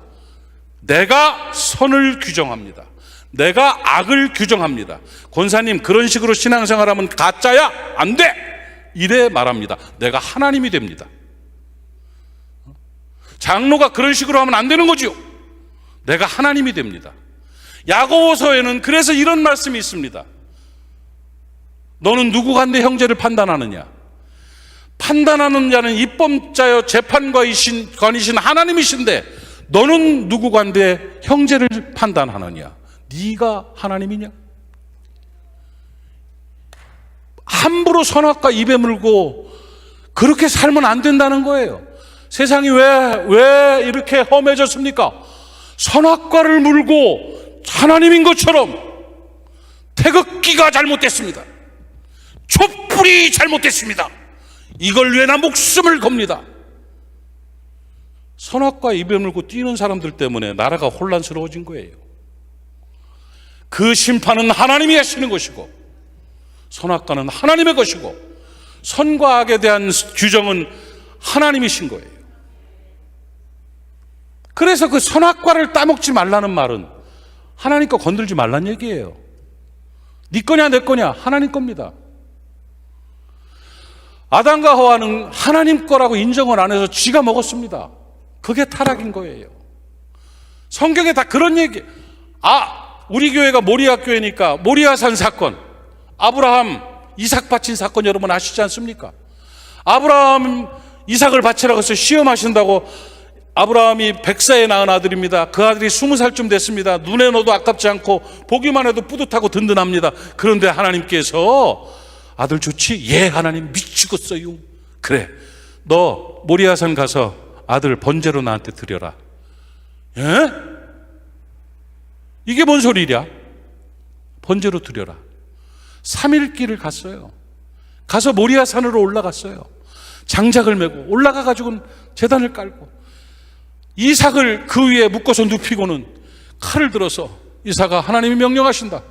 [SPEAKER 1] 내가 선을 규정합니다. 내가 악을 규정합니다. 권사님 그런 식으로 신앙생활하면 가짜야? 안 돼! 이래 말합니다. 내가 하나님이 됩니다. 장로가 그런 식으로 하면 안 되는 거죠. 내가 하나님이 됩니다. 야고보서에는 그래서 이런 말씀이 있습니다. 너는 누구간데 형제를 판단하느냐? 판단하는 자는 입법자여 재판관이신 하나님이신데 너는 누구간데 형제를 판단하느냐? 네가 하나님이냐? 함부로 선악과 입에 물고 그렇게 살면 안 된다는 거예요. 세상이 왜 이렇게 험해졌습니까? 선악과를 물고 하나님인 것처럼 태극기가 잘못됐습니다. 촛불이 잘못됐습니다. 이걸 위해 나 목숨을 겁니다. 선악과 입에 물고 뛰는 사람들 때문에 나라가 혼란스러워진 거예요. 그 심판은 하나님이 하시는 것이고 선악과는 하나님의 것이고 선과 악에 대한 규정은 하나님이신 거예요. 그래서 그 선악과를 따먹지 말라는 말은 하나님 거 건들지 말란 얘기예요. 네 거냐 내 거냐? 하나님 겁니다. 아담과 하와는 하나님 거라고 인정을 안 해서 쥐가 먹었습니다. 그게 타락인 거예요. 성경에 다 그런 얘기. 우리 교회가 모리아 교회니까 모리아산 사건, 아브라함 이삭 바친 사건 여러분 아시지 않습니까? 아브라함 이삭을 바치라고 해서 시험하신다고 아브라함이 100세에 낳은 아들입니다. 그 아들이 20살쯤 됐습니다. 눈에 넣어도 아깝지 않고 보기만 해도 뿌듯하고 든든합니다. 그런데 하나님께서 아들 좋지? 예, 하나님 미치겠어요. 그래, 너 모리아산 가서 아들 번제로 나한테 드려라. 예? 이게 뭔 소리냐? 번제로 드려라. 3일 길을 갔어요. 가서 모리아산으로 올라갔어요. 장작을 메고 올라가가지고는 제단을 깔고 이삭을 그 위에 묶어서 눕히고는 칼을 들어서 이삭아 하나님이 명령하신다.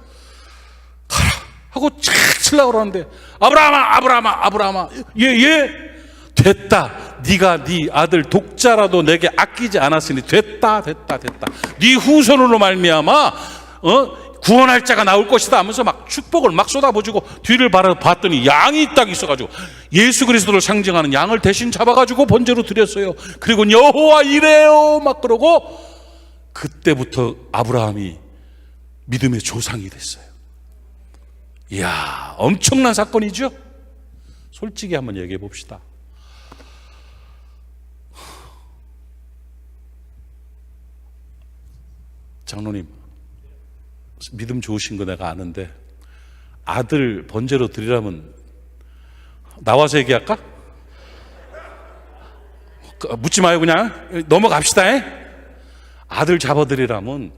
[SPEAKER 1] 가라 하고 착 치려고 그러는데 아브라함아 예 됐다. 네가 네 아들 독자라도 내게 아끼지 않았으니 됐다. 네 후손으로 말미암아 구원할 자가 나올 것이다 하면서 막 축복을 막 쏟아부어주고 뒤를 봤더니 양이 딱 있어가지고 예수 그리스도를 상징하는 양을 대신 잡아가지고 번제로 드렸어요. 그리고 여호와 이래요 막 그러고 그때부터 아브라함이 믿음의 조상이 됐어요. 이야, 엄청난 사건이죠. 솔직히 한번 얘기해 봅시다. 장로님 믿음 좋으신 거 내가 아는데 아들 번제로 드리라면 나와서 얘기할까? 묻지 마요. 그냥 넘어갑시다. 아들 잡아드리라면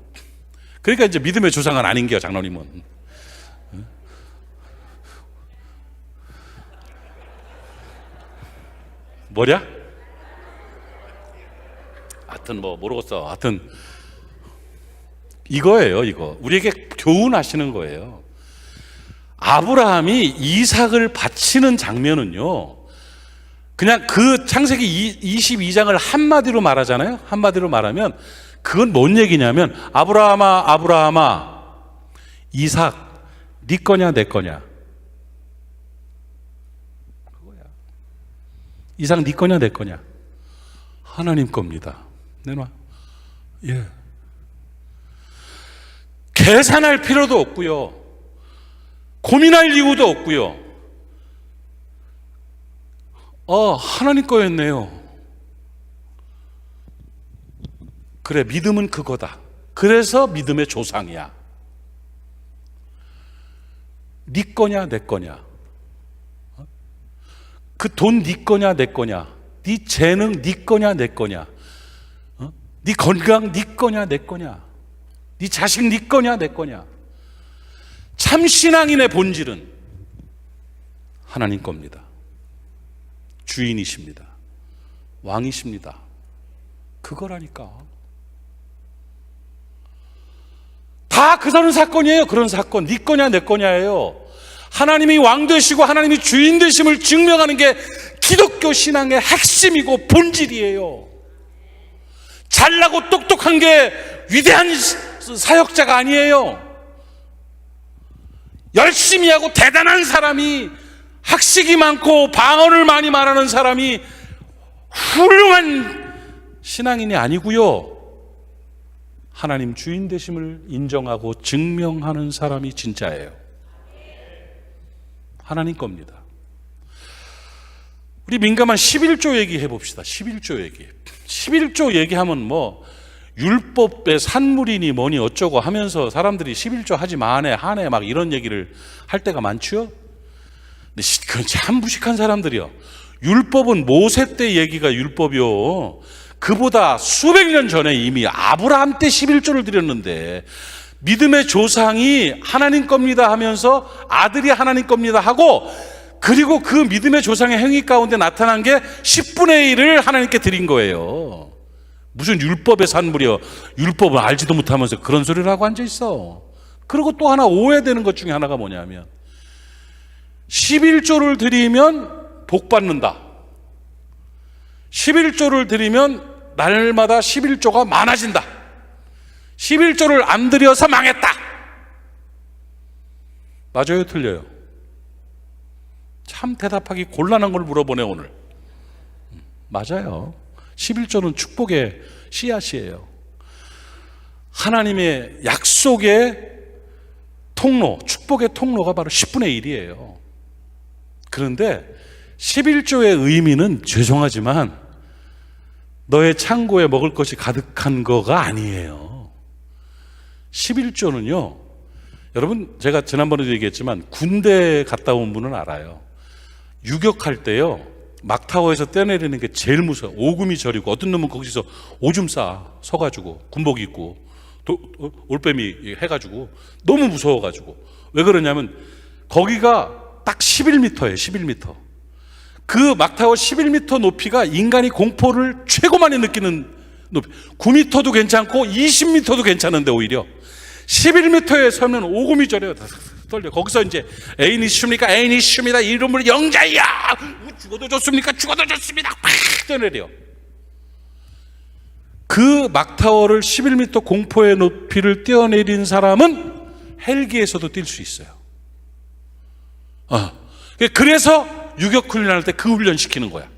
[SPEAKER 1] 그러니까 이제 믿음의 조상은 아닌 게요. 장로님은 뭐냐? 하여튼 뭐 모르겠어. 하여튼 이거예요. 이거 우리에게 교훈하시는 거예요. 아브라함이 이삭을 바치는 장면은요 그냥 그 창세기 22장을 한마디로 말하잖아요. 한마디로 말하면 그건 뭔 얘기냐면 아브라함아 아브라함아 이삭 네 거냐 내 거냐 그거야. 이삭 네 거냐 내 거냐 하나님 겁니다. 내놔. 예. 계산할 필요도 없고요. 고민할 이유도 없고요. 하나님 거였네요. 그래, 믿음은 그거다. 그래서 믿음의 조상이야. 네 거냐 내 거냐, 그 돈 네 거냐 내 거냐, 네 재능 네 거냐 내 거냐, 네 건강 네 거냐 내 거냐, 네 자식 네 거냐 내 거냐. 참 신앙인의 본질은 하나님 겁니다. 주인이십니다. 왕이십니다. 그거라니까. 다 그런 사건이에요. 그런 사건. 네 거냐 내 거냐예요. 하나님이 왕 되시고 하나님이 주인 되심을 증명하는 게 기독교 신앙의 핵심이고 본질이에요. 잘나고 똑똑한 게 위대한 사역자가 아니에요. 열심히 하고 대단한 사람이, 학식이 많고 방언을 많이 말하는 사람이 훌륭한 신앙인이 아니고요. 하나님 주인 되심을 인정하고 증명하는 사람이 진짜예요. 하나님 겁니다. 우리 민감한 11조 얘기해 봅시다. 11조 얘기. 11조 얘기하면 뭐 율법의 산물이니 뭐니 어쩌고 하면서 사람들이 11조 하지 마네 하네 막 이런 얘기를 할 때가 많죠. 근데 그건 참 무식한 사람들이요. 율법은 모세 때 얘기가 율법이요. 그보다 수백 년 전에 이미 아브라함 때 11조를 드렸는데, 믿음의 조상이 하나님 겁니다 하면서 아들이 하나님 겁니다 하고, 그리고 그 믿음의 조상의 행위 가운데 나타난 게 10분의 1을 하나님께 드린 거예요. 무슨 율법의 산물이요. 율법을 알지도 못하면서 그런 소리를 하고 앉아있어. 그리고 또 하나 오해되는 것 중에 하나가 뭐냐면 11조를 드리면 복 받는다. 11조를 드리면 날마다 11조가 많아진다. 11조를 안 드려서 망했다. 맞아요, 틀려요? 참 대답하기 곤란한 걸 물어보네 오늘. 맞아요. 11조는 축복의 씨앗이에요. 하나님의 약속의 통로, 축복의 통로가 바로 10분의 1이에요. 그런데 11조의 의미는 죄송하지만 너의 창고에 먹을 것이 가득한 거가 아니에요. 11조는요, 여러분 제가 지난번에도 얘기했지만 군대 갔다 온 분은 알아요. 유격할 때요, 막타워에서 떼내리는 게 제일 무서워. 오금이 저리고 어떤 놈은 거기서 오줌 싸 서가지고 군복 입고 올빼미 해가지고 너무 무서워가지고. 왜 그러냐면 거기가 딱 11m예요. 11m. 그 막타워 11m 높이가 인간이 공포를 최고 많이 느끼는 높이. 9m도 괜찮고 20m도 괜찮은데 오히려 11m에 서면 오금이 저려요. 떨려. 거기서 이제 애인이 쉽니까? 애인이 쉽니다. 이름으로 영자야. 죽어도 좋습니까? 죽어도 좋습니다. 팍 떠내려. 그 막타워를 11m 공포의 높이를 뛰어내린 사람은 헬기에서도 뛸 수 있어요. 그래서 유격 훈련할 때 그 훈련 시키는 거야.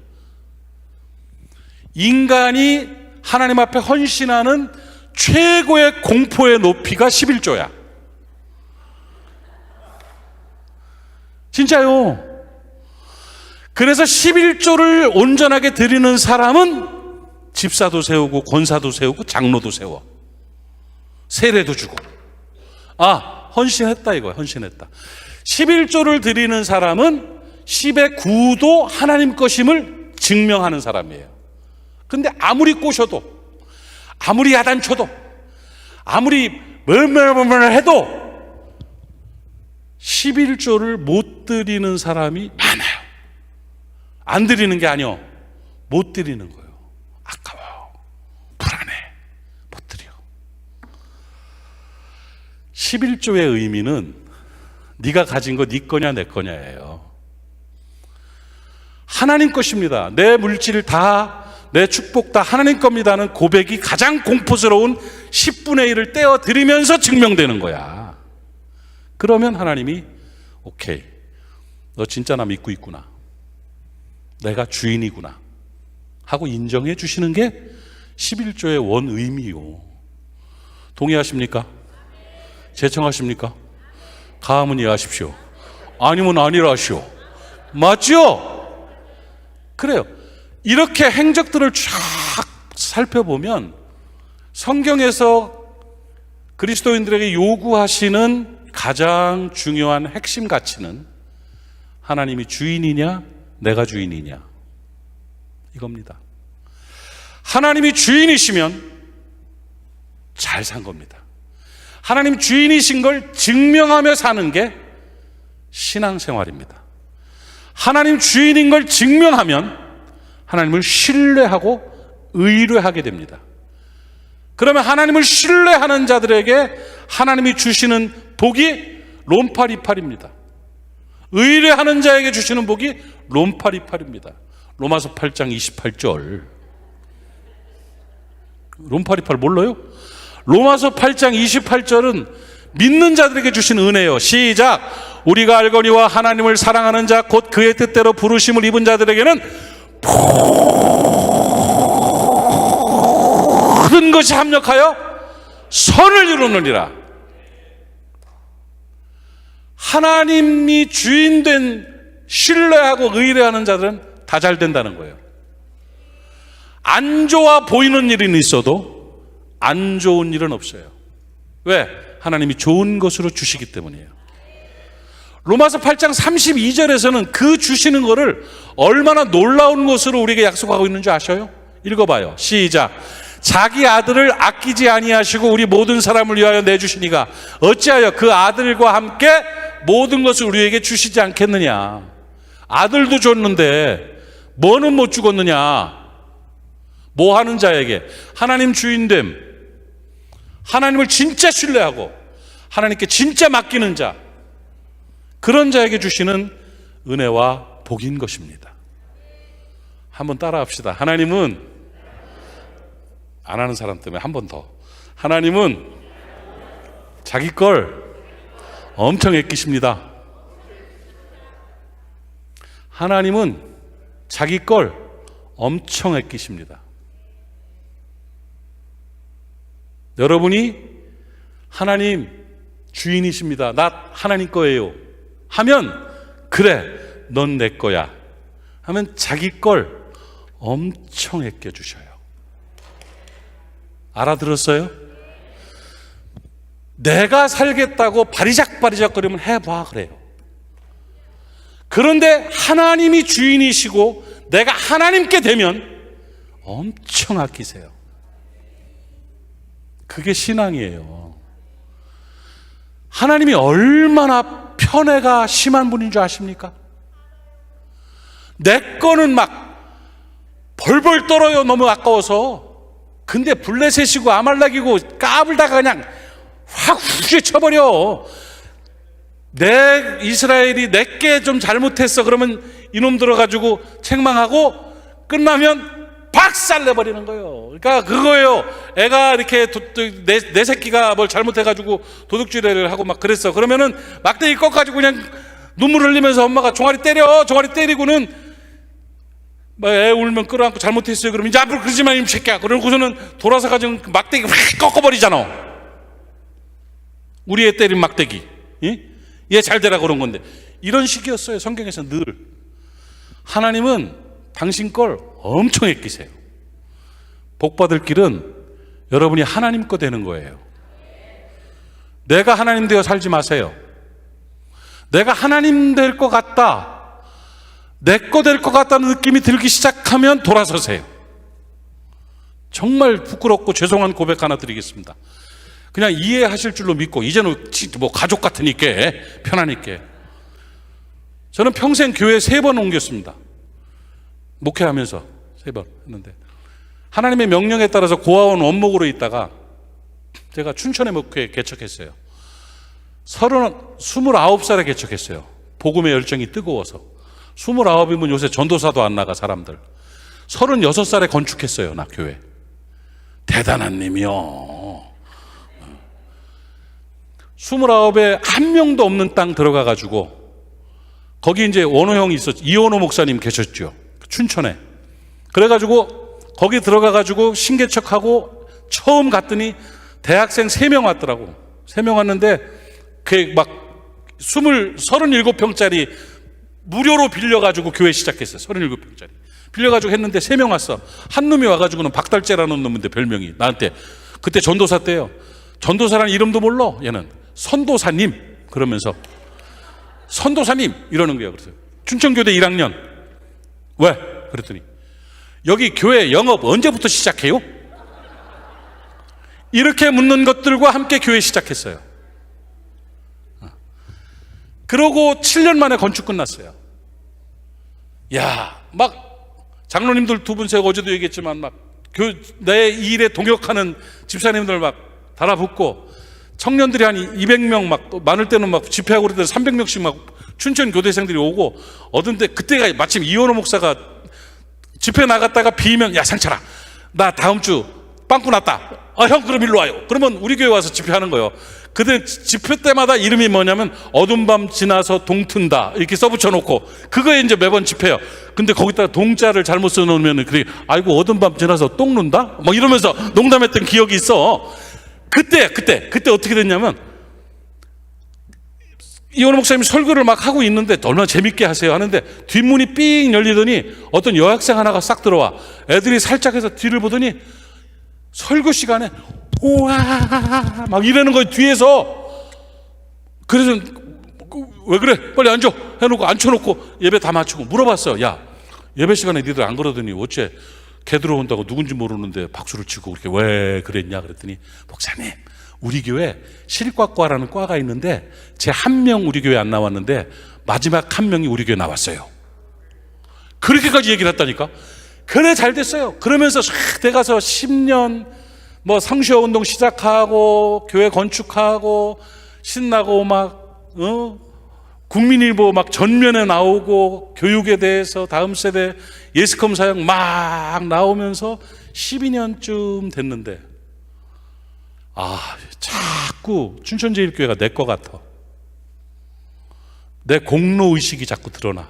[SPEAKER 1] 인간이 하나님 앞에 헌신하는 최고의 공포의 높이가 11조야. 진짜요. 그래서 11조를 온전하게 드리는 사람은 집사도 세우고 권사도 세우고 장로도 세워. 세례도 주고. 헌신했다 이거야. 헌신했다. 11조를 드리는 사람은 10의 9도 하나님 것임을 증명하는 사람이에요. 근데 아무리 꼬셔도, 아무리 야단쳐도, 아무리 뭘 해도 11조를 못 드리는 사람이 많아요. 안 드리는 게 아니요, 못 드리는 거예요. 아까워, 불안해, 못 드려. 11조의 의미는 네가 가진 거 네 거냐 내 거냐예요. 하나님 것입니다. 내 물질 다, 내 축복 다 하나님 겁니다는 고백이 가장 공포스러운 10분의 1을 떼어드리면서 증명되는 거야. 그러면 하나님이 오케이, 너 진짜 나 믿고 있구나, 내가 주인이구나 하고 인정해 주시는 게 11조의 원 의미요. 동의하십니까? 제청하십니까? 가함은 이해하십시오. 아니면 아니라 하시오. 맞죠? 그래요. 이렇게 행적들을 쫙 살펴보면 성경에서 그리스도인들에게 요구하시는 가장 중요한 핵심 가치는 하나님이 주인이냐 내가 주인이냐 이겁니다. 하나님이 주인이시면 잘 산 겁니다. 하나님 주인이신 걸 증명하며 사는 게 신앙생활입니다. 하나님 주인인 걸 증명하면 하나님을 신뢰하고 의뢰하게 됩니다. 그러면 하나님을 신뢰하는 자들에게 하나님이 주시는 복이 롬파리팔입니다. 의뢰하는 자에게 주시는 복이 롬파리팔입니다. 로마서 8장 28절. 롬파리팔 몰라요? 로마서 8장 28절은 믿는 자들에게 주신 은혜요. 시작. 우리가 알거니와 하나님을 사랑하는 자 곧 그의 뜻대로 부르심을 입은 자들에게는 모든 것이 합력하여 선을 이루느니라. 하나님이 주인된 신뢰하고 의뢰하는 자들은 다 잘 된다는 거예요. 안 좋아 보이는 일은 있어도 안 좋은 일은 없어요. 왜? 하나님이 좋은 것으로 주시기 때문이에요. 로마서 8장 32절에서는 그 주시는 거를 얼마나 놀라운 것으로 우리에게 약속하고 있는지 아셔요? 읽어봐요. 시작. 자기 아들을 아끼지 아니하시고 우리 모든 사람을 위하여 내주시니가 어찌하여 그 아들과 함께 모든 것을 우리에게 주시지 않겠느냐. 아들도 줬는데 뭐는 못 주겠느냐. 뭐 하는 자에게? 하나님 주인됨, 하나님을 진짜 신뢰하고 하나님께 진짜 맡기는 자, 그런 자에게 주시는 은혜와 복인 것입니다. 한번 따라 합시다. 하나님은, 안 하는 사람 때문에 한 번 더. 하나님은 자기 걸 엄청 아끼십니다. 하나님은 자기 걸 엄청 아끼십니다. 여러분이 하나님 주인이십니다. 나 하나님 거예요 하면, 그래 넌 내 거야 하면 자기 걸 엄청 아껴주셔요. 알아들었어요? 내가 살겠다고 바리작바리작거리면 해봐 그래요. 그런데 하나님이 주인이시고 내가 하나님께 되면 엄청 아끼세요. 그게 신앙이에요. 하나님이 얼마나 편애가 심한 분인 줄 아십니까? 내 거는 막 벌벌 떨어요. 너무 아까워서. 근데 블레셋이고 아말렉이고 까불다가 그냥 확 후려쳐버려. 내 이스라엘이 내게 좀 잘못했어 그러면 이놈 들어가지고 책망하고 끝나면 박살내버리는 거예요. 그러니까 그거예요. 애가 이렇게 내 새끼가 뭘 잘못해가지고 도둑질을 하고 막 그랬어. 그러면은 막대기 꺾어가지고 그냥 눈물 흘리면서 엄마가 종아리 때려. 종아리 때리고는 막 애 울면 끌어안고 잘못했어요. 그러면 이제 앞으로 그러지 마 이 새끼야. 그러고서는 돌아서 가지고 막대기 확 꺾어버리잖아. 우리 애 때린 막대기. 얘 잘 되라 그런 건데. 이런 식이었어요. 성경에서 늘. 하나님은 당신 걸 엄청 아끼세요. 복 받을 길은 여러분이 하나님 거 되는 거예요. 내가 하나님 되어 살지 마세요. 내가 하나님 될 것 같다, 내 거 될 것 같다는 느낌이 들기 시작하면 돌아서세요. 정말 부끄럽고 죄송한 고백 하나 드리겠습니다. 그냥 이해하실 줄로 믿고 이제는 뭐 가족 같으니까 편하니까. 저는 평생 교회 3번 옮겼습니다. 목회하면서 3번 했는데 하나님의 명령에 따라서 고아원 원목으로 있다가 제가 춘천에 목회에 개척했어요. 29살에 개척했어요. 복음의 열정이 뜨거워서. 29이면 요새 전도사도 안 나가 사람들. 36살에 건축했어요, 나 교회. 대단한 님이요. 29에 한 명도 없는 땅 들어가가지고 거기 이제 원호 형이 이원호 목사님 계셨죠, 춘천에. 그래가지고 거기 들어가가지고 신개척하고 처음 갔더니 대학생 3명 왔더라고. 3명 왔는데 그 막 37평짜리 무료로 빌려가지고 교회 시작했어요. 37평짜리 빌려가지고 했는데 3명 왔어. 한 놈이 와가지고는 박달재라는 놈인데 별명이 나한테 그때 전도사 때요. 전도사라는 이름도 몰라. 얘는 선도사님 그러면서 선도사님 이러는 거야. 그래서 춘천교대 1학년. 왜? 그랬더니 여기 교회 영업 언제부터 시작해요? 이렇게 묻는 것들과 함께 교회 시작했어요. 그러고 7년 만에 건축 끝났어요. 야, 막 장로님들 2분 세고 어제도 얘기했지만 막 내 일에 동역하는 집사님들 막 달아붙고 청년들이 한 200명 막 많을 때는 막 집회하고 그럴 때는 300명씩 막 춘천 교대생들이 오고 어떤데 그때가 마침 이원호 목사가 집회 나갔다가 비면 야 상철아 나 다음 주 빵꾸 났다. 형 그럼 일로 와요. 그러면 우리 교회 와서 집회하는 거예요. 그때 집회 때마다 이름이 뭐냐면 어두운 밤 지나서 동튼다 이렇게 써붙여 놓고 그거에 이제 매번 집회요. 근데 거기다가 동자를 잘못 써놓으면 그래 아이고 어두운 밤 지나서 똥 눈다? 막 이러면서 농담했던 기억이 있어. 그때 어떻게 됐냐면 이원호 목사님이 설교를 막 하고 있는데 얼마나 재밌게 하세요 하는데 뒷문이 삥 열리더니 어떤 여학생 하나가 싹 들어와. 애들이 살짝 해서 뒤를 보더니 설교 시간에 우와 막 이러는 거예요 뒤에서. 그래서 왜 그래 빨리 앉아 해놓고 앉혀놓고 예배 다 마치고 물어봤어요. 야 예배 시간에 니들 안 그러더니 어째 걔 들어온다고 누군지 모르는데 박수를 치고 그렇게 왜 그랬냐 그랬더니 목사님 우리 교회 실과과라는 과가 있는데 제 한 명 우리 교회 안 나왔는데 마지막 한 명이 우리 교회 나왔어요. 그렇게까지 얘기를 했다니까. 그래 잘 됐어요. 그러면서 싹 돼가서 10년 뭐 성시호 운동 시작하고 교회 건축하고 신나고 막 국민일보 막 전면에 나오고 교육에 대해서 다음 세대 예스컴 사역 막 나오면서 12년쯤 됐는데 자꾸 춘천제일교회가 내 거 같아. 내 공로의식이 자꾸 드러나.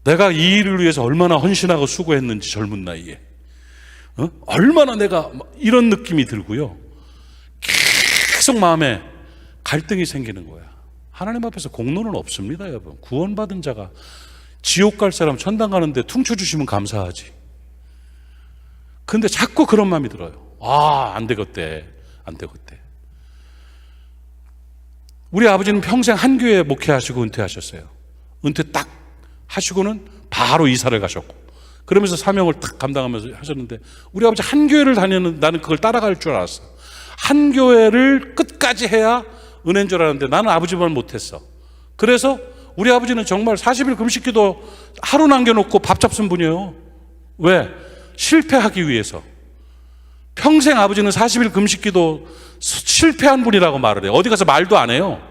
[SPEAKER 1] 내가 이 일을 위해서 얼마나 헌신하고 수고했는지 젊은 나이에 얼마나 내가 이런 느낌이 들고요. 계속 마음에 갈등이 생기는 거야. 하나님 앞에서 공로는 없습니다 여러분. 구원받은 자가 지옥 갈 사람 천당 가는데 퉁쳐주시면 감사하지. 근데 자꾸 그런 마음이 들어요. 안 되겠대. 우리 아버지는 평생 한 교회 목회하시고 은퇴하셨어요. 은퇴 딱 하시고는 바로 이사를 가셨고 그러면서 사명을 딱 감당하면서 하셨는데 우리 아버지 한 교회를 다니는 나는 그걸 따라갈 줄 알았어. 한 교회를 끝까지 해야 은혜인 줄 알았는데 나는 아버지만 못했어. 그래서 우리 아버지는 정말 40일 금식기도 하루 남겨놓고 밥 잡순 분이에요. 왜? 실패하기 위해서. 평생 아버지는 40일 금식기도 실패한 분이라고 말을 해요. 어디 가서 말도 안 해요.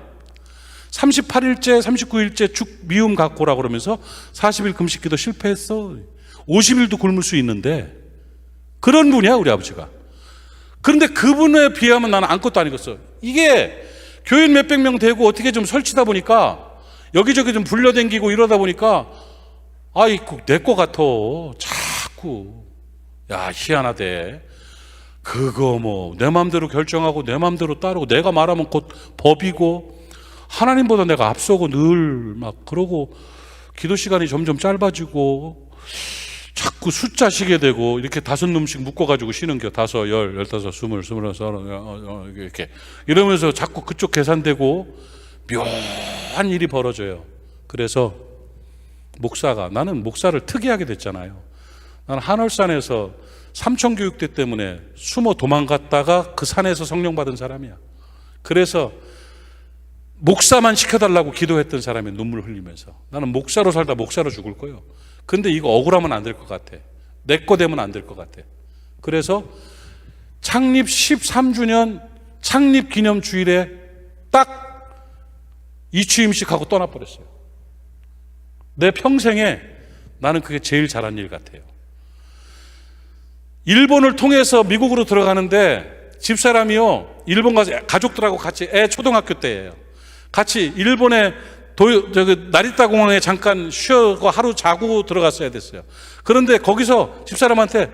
[SPEAKER 1] 38일째 39일째 죽 미움 갖고라 그러면서 40일 금식기도 실패했어. 50일도 굶을 수 있는데 그런 분이야 우리 아버지가. 그런데 그분에 비하면 나는 아무것도 아니겠어. 이게 교인 몇백 명 되고 어떻게 좀 설치다 보니까 여기저기 좀 불려댕기고 이러다 보니까 내 거 같아. 자꾸 야 희한하대. 그거 뭐 내 마음대로 결정하고 내 마음대로 따르고 내가 말하면 곧 법이고 하나님보다 내가 앞서고 늘 막 그러고 기도 시간이 점점 짧아지고 자꾸 숫자 쉬게 되고 이렇게 5놈씩 묶어가지고 쉬는 겨. 5, 10, 15, 20, 21, 이렇게 이러면서 자꾸 그쪽 계산되고 묘한 일이 벌어져요. 그래서 나는 목사를 특이하게 됐잖아요. 나는 한월산에서 삼천교육대 때문에 숨어 도망갔다가 그 산에서 성령 받은 사람이야. 그래서 목사만 시켜달라고 기도했던 사람이 눈물 흘리면서 나는 목사로 살다 목사로 죽을 거예요. 근데 이거 억울하면 안 될 것 같아. 내 거 되면 안 될 것 같아. 그래서 창립 13주년 창립 기념 주일에 딱 이취임식하고 떠나버렸어요. 내 평생에 나는 그게 제일 잘한 일 같아요. 일본을 통해서 미국으로 들어가는데 집사람이요, 일본 가서 가족들하고 같이, 애 초등학교 때예요, 같이 일본에 나리타 공항에 잠깐 쉬고 하루 자고 들어갔어야 됐어요. 그런데 거기서 집사람한테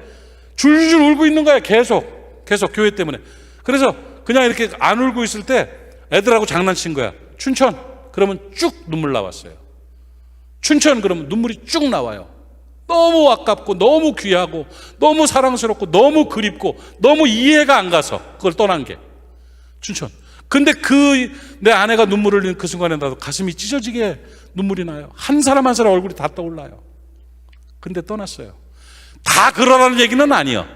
[SPEAKER 1] 줄줄 울고 있는 거야. 계속 교회 때문에. 그래서 그냥 이렇게 안 울고 있을 때 애들하고 장난친 거야. 춘천 그러면 쭉 눈물 나왔어요. 춘천 그러면 눈물이 쭉 나와요. 너무 아깝고 너무 귀하고 너무 사랑스럽고 너무 그립고 너무 이해가 안 가서 그걸 떠난 게 춘천. 근데 내 아내가 눈물을 흘리는 그 순간에 나도 가슴이 찢어지게 눈물이 나요. 한 사람 한 사람 얼굴이 다 떠올라요. 근데 떠났어요. 다 그러라는 얘기는 아니에요.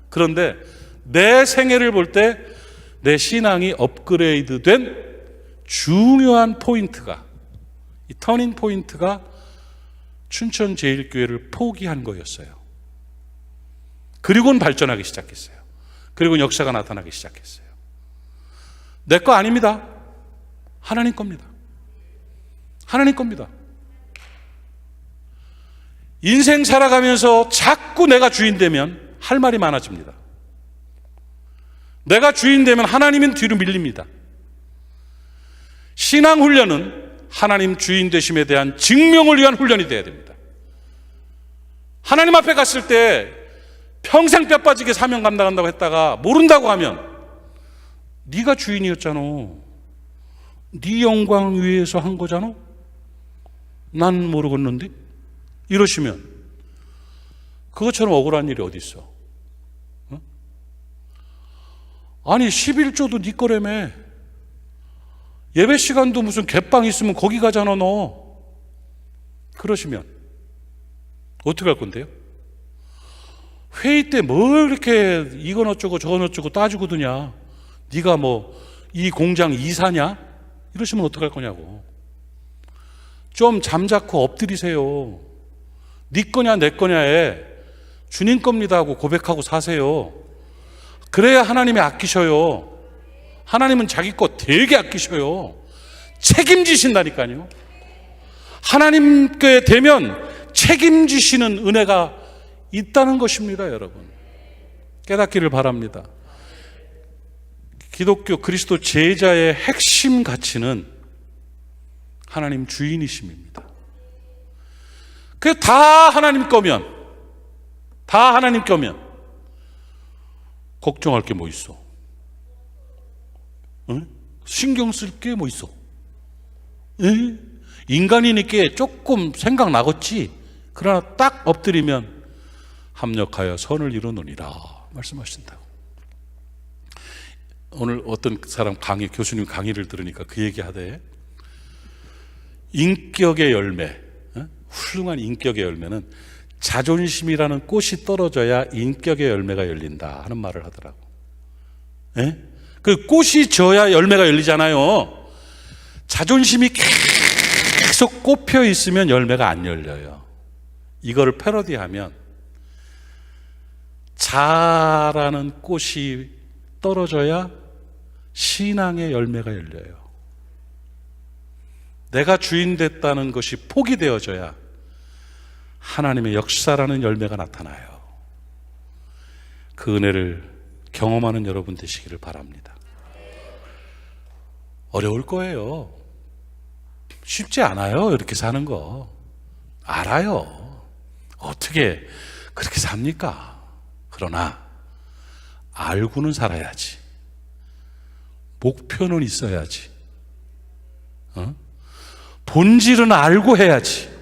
[SPEAKER 1] 그런데 내 생애를 볼 때 내 신앙이 업그레이드 된 중요한 포인트가, 이 터닝 포인트가 춘천제일교회를 포기한 거였어요. 그리고는 발전하기 시작했어요. 그리고 역사가 나타나기 시작했어요. 내 거 아닙니다. 하나님 겁니다. 하나님 겁니다. 인생 살아가면서 자꾸 내가 주인 되면 할 말이 많아집니다. 내가 주인 되면 하나님은 뒤로 밀립니다. 신앙훈련은 하나님 주인 되심에 대한 증명을 위한 훈련이 되어야 됩니다. 하나님 앞에 갔을 때 평생 뼈 빠지게 사명 감당한다고 했다가 모른다고 하면 네가 주인이었잖아, 네 영광 위해서 한 거잖아, 난 모르겠는데, 이러시면 그것처럼 억울한 일이 어디 있어? 어? 아니 11조도 네 거라며. 예배 시간도 무슨 갯방 있으면 거기 가잖아 너. 그러시면 어떻게 할 건데요? 회의 때 뭘 이렇게 이건 어쩌고 저건 어쩌고 따지고 드냐, 네가 뭐 이 공장 이사냐, 이러시면 어떡할 거냐고. 좀 잠자코 엎드리세요. 네 거냐 내 거냐에 주님 겁니다 하고 고백하고 사세요. 그래야 하나님이 아끼셔요. 하나님은 자기 거 되게 아끼셔요. 책임지신다니까요. 하나님께 되면 책임지시는 은혜가 있다는 것입니다. 여러분 깨닫기를 바랍니다. 기독교 그리스도 제자의 핵심 가치는 하나님 주인이심입니다. 그게 다 하나님 거면, 다 하나님 거면 걱정할 게 뭐 있어? 응? 신경 쓸 게 뭐 있어? 응? 인간이니까 조금 생각나겠지. 그러나 딱 엎드리면 합력하여 선을 이루느니라 말씀하신다고. 오늘 어떤 사람 교수님 강의를 들으니까 그 얘기 하대. 인격의 열매, 훌륭한 인격의 열매는 자존심이라는 꽃이 떨어져야 인격의 열매가 열린다 하는 말을 하더라고. 예? 그 꽃이 져야 열매가 열리잖아요. 자존심이 계속 꼽혀 있으면 열매가 안 열려요. 이거를 패러디하면 자라는 꽃이 떨어져야 신앙의 열매가 열려요. 내가 주인 됐다는 것이 포기되어져야 하나님의 역사라는 열매가 나타나요. 그 은혜를 경험하는 여러분 되시기를 바랍니다. 어려울 거예요. 쉽지 않아요. 이렇게 사는 거 알아요. 어떻게 그렇게 삽니까? 그러나 알고는 살아야지. 목표는 있어야지. 본질은 알고 해야지.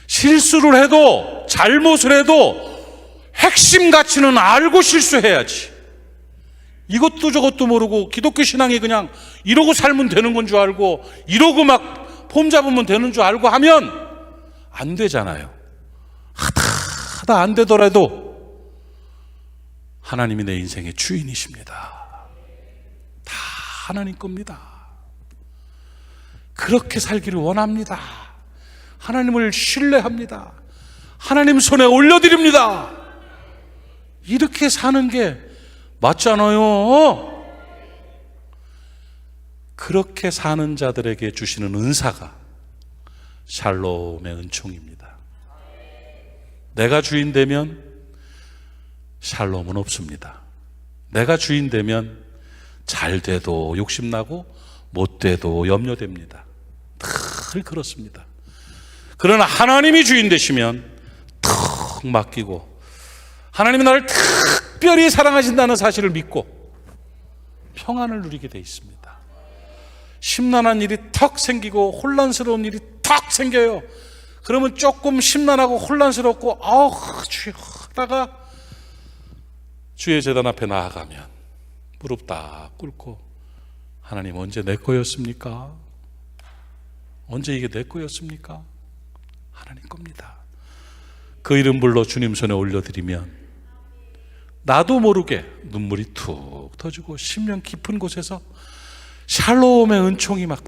[SPEAKER 1] 실수를 해도 잘못을 해도 핵심 가치는 알고 실수해야지. 이것도 저것도 모르고 기독교 신앙이 그냥 이러고 살면 되는 건 줄 알고 이러고 막 폼 잡으면 되는 줄 알고 하면 안 되잖아요. 하다 안 되더라도 하나님이 내 인생의 주인이십니다. 다 하나님 겁니다. 그렇게 살기를 원합니다. 하나님을 신뢰합니다. 하나님 손에 올려드립니다. 이렇게 사는 게 맞잖아요. 그렇게 사는 자들에게 주시는 은사가 샬롬의 은총입니다. 내가 주인 되면 샬롬은 없습니다. 내가 주인 되면 잘 돼도 욕심나고 못 돼도 염려됩니다. 늘 그렇습니다. 그러나 하나님이 주인 되시면 턱 맡기고 하나님이 나를 특별히 사랑하신다는 사실을 믿고 평안을 누리게 돼 있습니다. 심란한 일이 턱 생기고 혼란스러운 일이 턱 생겨요. 그러면 조금 심란하고 혼란스럽고 주여 하다가 주의 제단 앞에 나아가면 무릎 딱 꿇고 하나님 언제 내 거였습니까? 언제 이게 내 거였습니까? 하나님 겁니다. 그 이름 불러 주님 손에 올려드리면 나도 모르게 눈물이 툭 터지고 심령 깊은 곳에서 샬롬의 은총이 막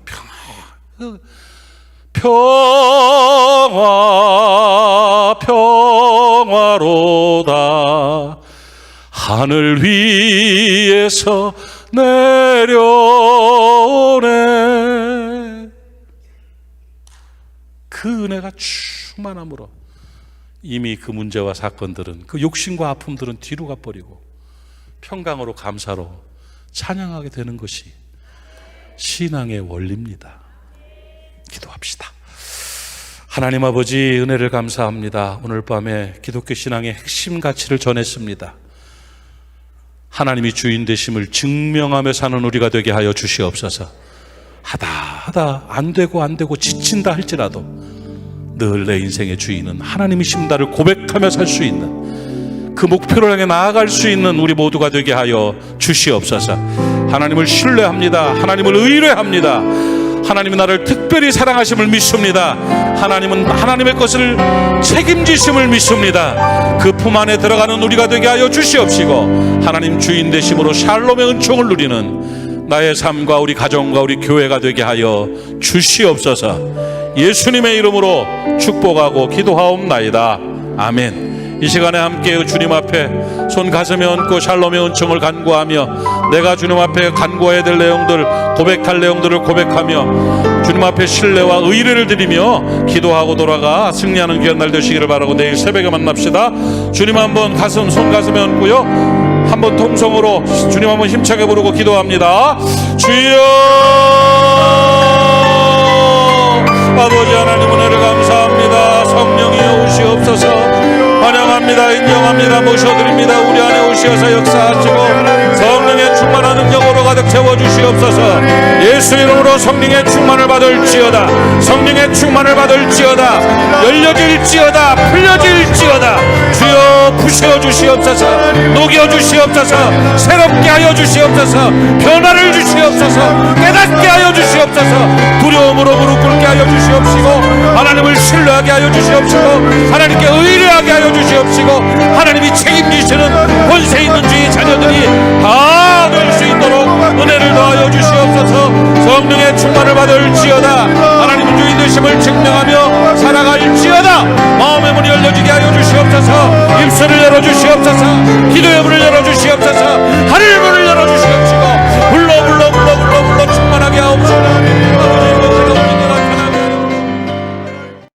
[SPEAKER 1] 평화로다 하늘 위에서 내려오네. 그 은혜가 충만함으로 이미 그 문제와 사건들은 그 욕심과 아픔들은 뒤로 가버리고 평강으로 감사로 찬양하게 되는 것이 신앙의 원리입니다. 기도합시다. 하나님 아버지 은혜를 감사합니다. 오늘 밤에 기독교 신앙의 핵심 가치를 전했습니다. 하나님이 주인 되심을 증명하며 사는 우리가 되게 하여 주시옵소서. 하다 안 되고 지친다 할지라도 늘 내 인생의 주인은 하나님이십니다를 고백하며 살 수 있는 그 목표를 향해 나아갈 수 있는 우리 모두가 되게 하여 주시옵소서. 하나님을 신뢰합니다. 하나님을 의뢰합니다. 하나님이 나를 특별히 사랑하심을 믿습니다. 하나님은 하나님의 것을 책임지심을 믿습니다. 그 품 안에 들어가는 우리가 되게 하여 주시옵시고 하나님 주인 되심으로 샬롬의 은총을 누리는 나의 삶과 우리 가정과 우리 교회가 되게 하여 주시옵소서. 예수님의 이름으로 축복하고 기도하옵나이다. 아멘. 이 시간에 함께 주님 앞에 손 가슴에 얹고 샬롬의 은총을 간구하며 내가 주님 앞에 간구해야 될 내용들, 고백할 내용들을 고백하며 주님 앞에 신뢰와 의뢰를 드리며 기도하고 돌아가 승리하는 귀한 날 되시기를 바라고 내일 새벽에 만납시다. 주님 한번 손 가슴에 얹고요, 한번 통성으로 주님 한번 힘차게 부르고 기도합니다. 주여 아버지 하나님 은혜를 감사합니다. 성령이여 오시옵소서. 환영합니다. 인정합니다. 모셔드립니다. 우리 안에 오시어서 역사하시고 성령의 충만한 능력으로 가득 채워주시옵소서. 예수 이름으로 성령의 충만을 받을지어다. 성령의 충만을 받을지어다. 열려질지어다. 풀려질지어다. 주여 부셔주시옵소서. 녹여주시옵소서. 새롭게 하여 주시옵소서. 변화를 주시옵소서. 깨닫게 하여 주시옵소서. 두려움으로 무릎 꿇게 하여 주시옵시고 하나님을 신뢰하게 하여 주시옵시고 하나님께 의뢰하게 하여 주시옵시고 하나님이 책임지시는 권세 있는 주의 자녀들이 다 될 수 있도록 은혜를 더하여 주시옵소서. 성령의 충만을 받을지어다. 하나님은 주인 되심을 증명하며 살아갈지어다. 마음의 문이 열려지게 하여 주시옵소서. 입술을 열어주시옵소서.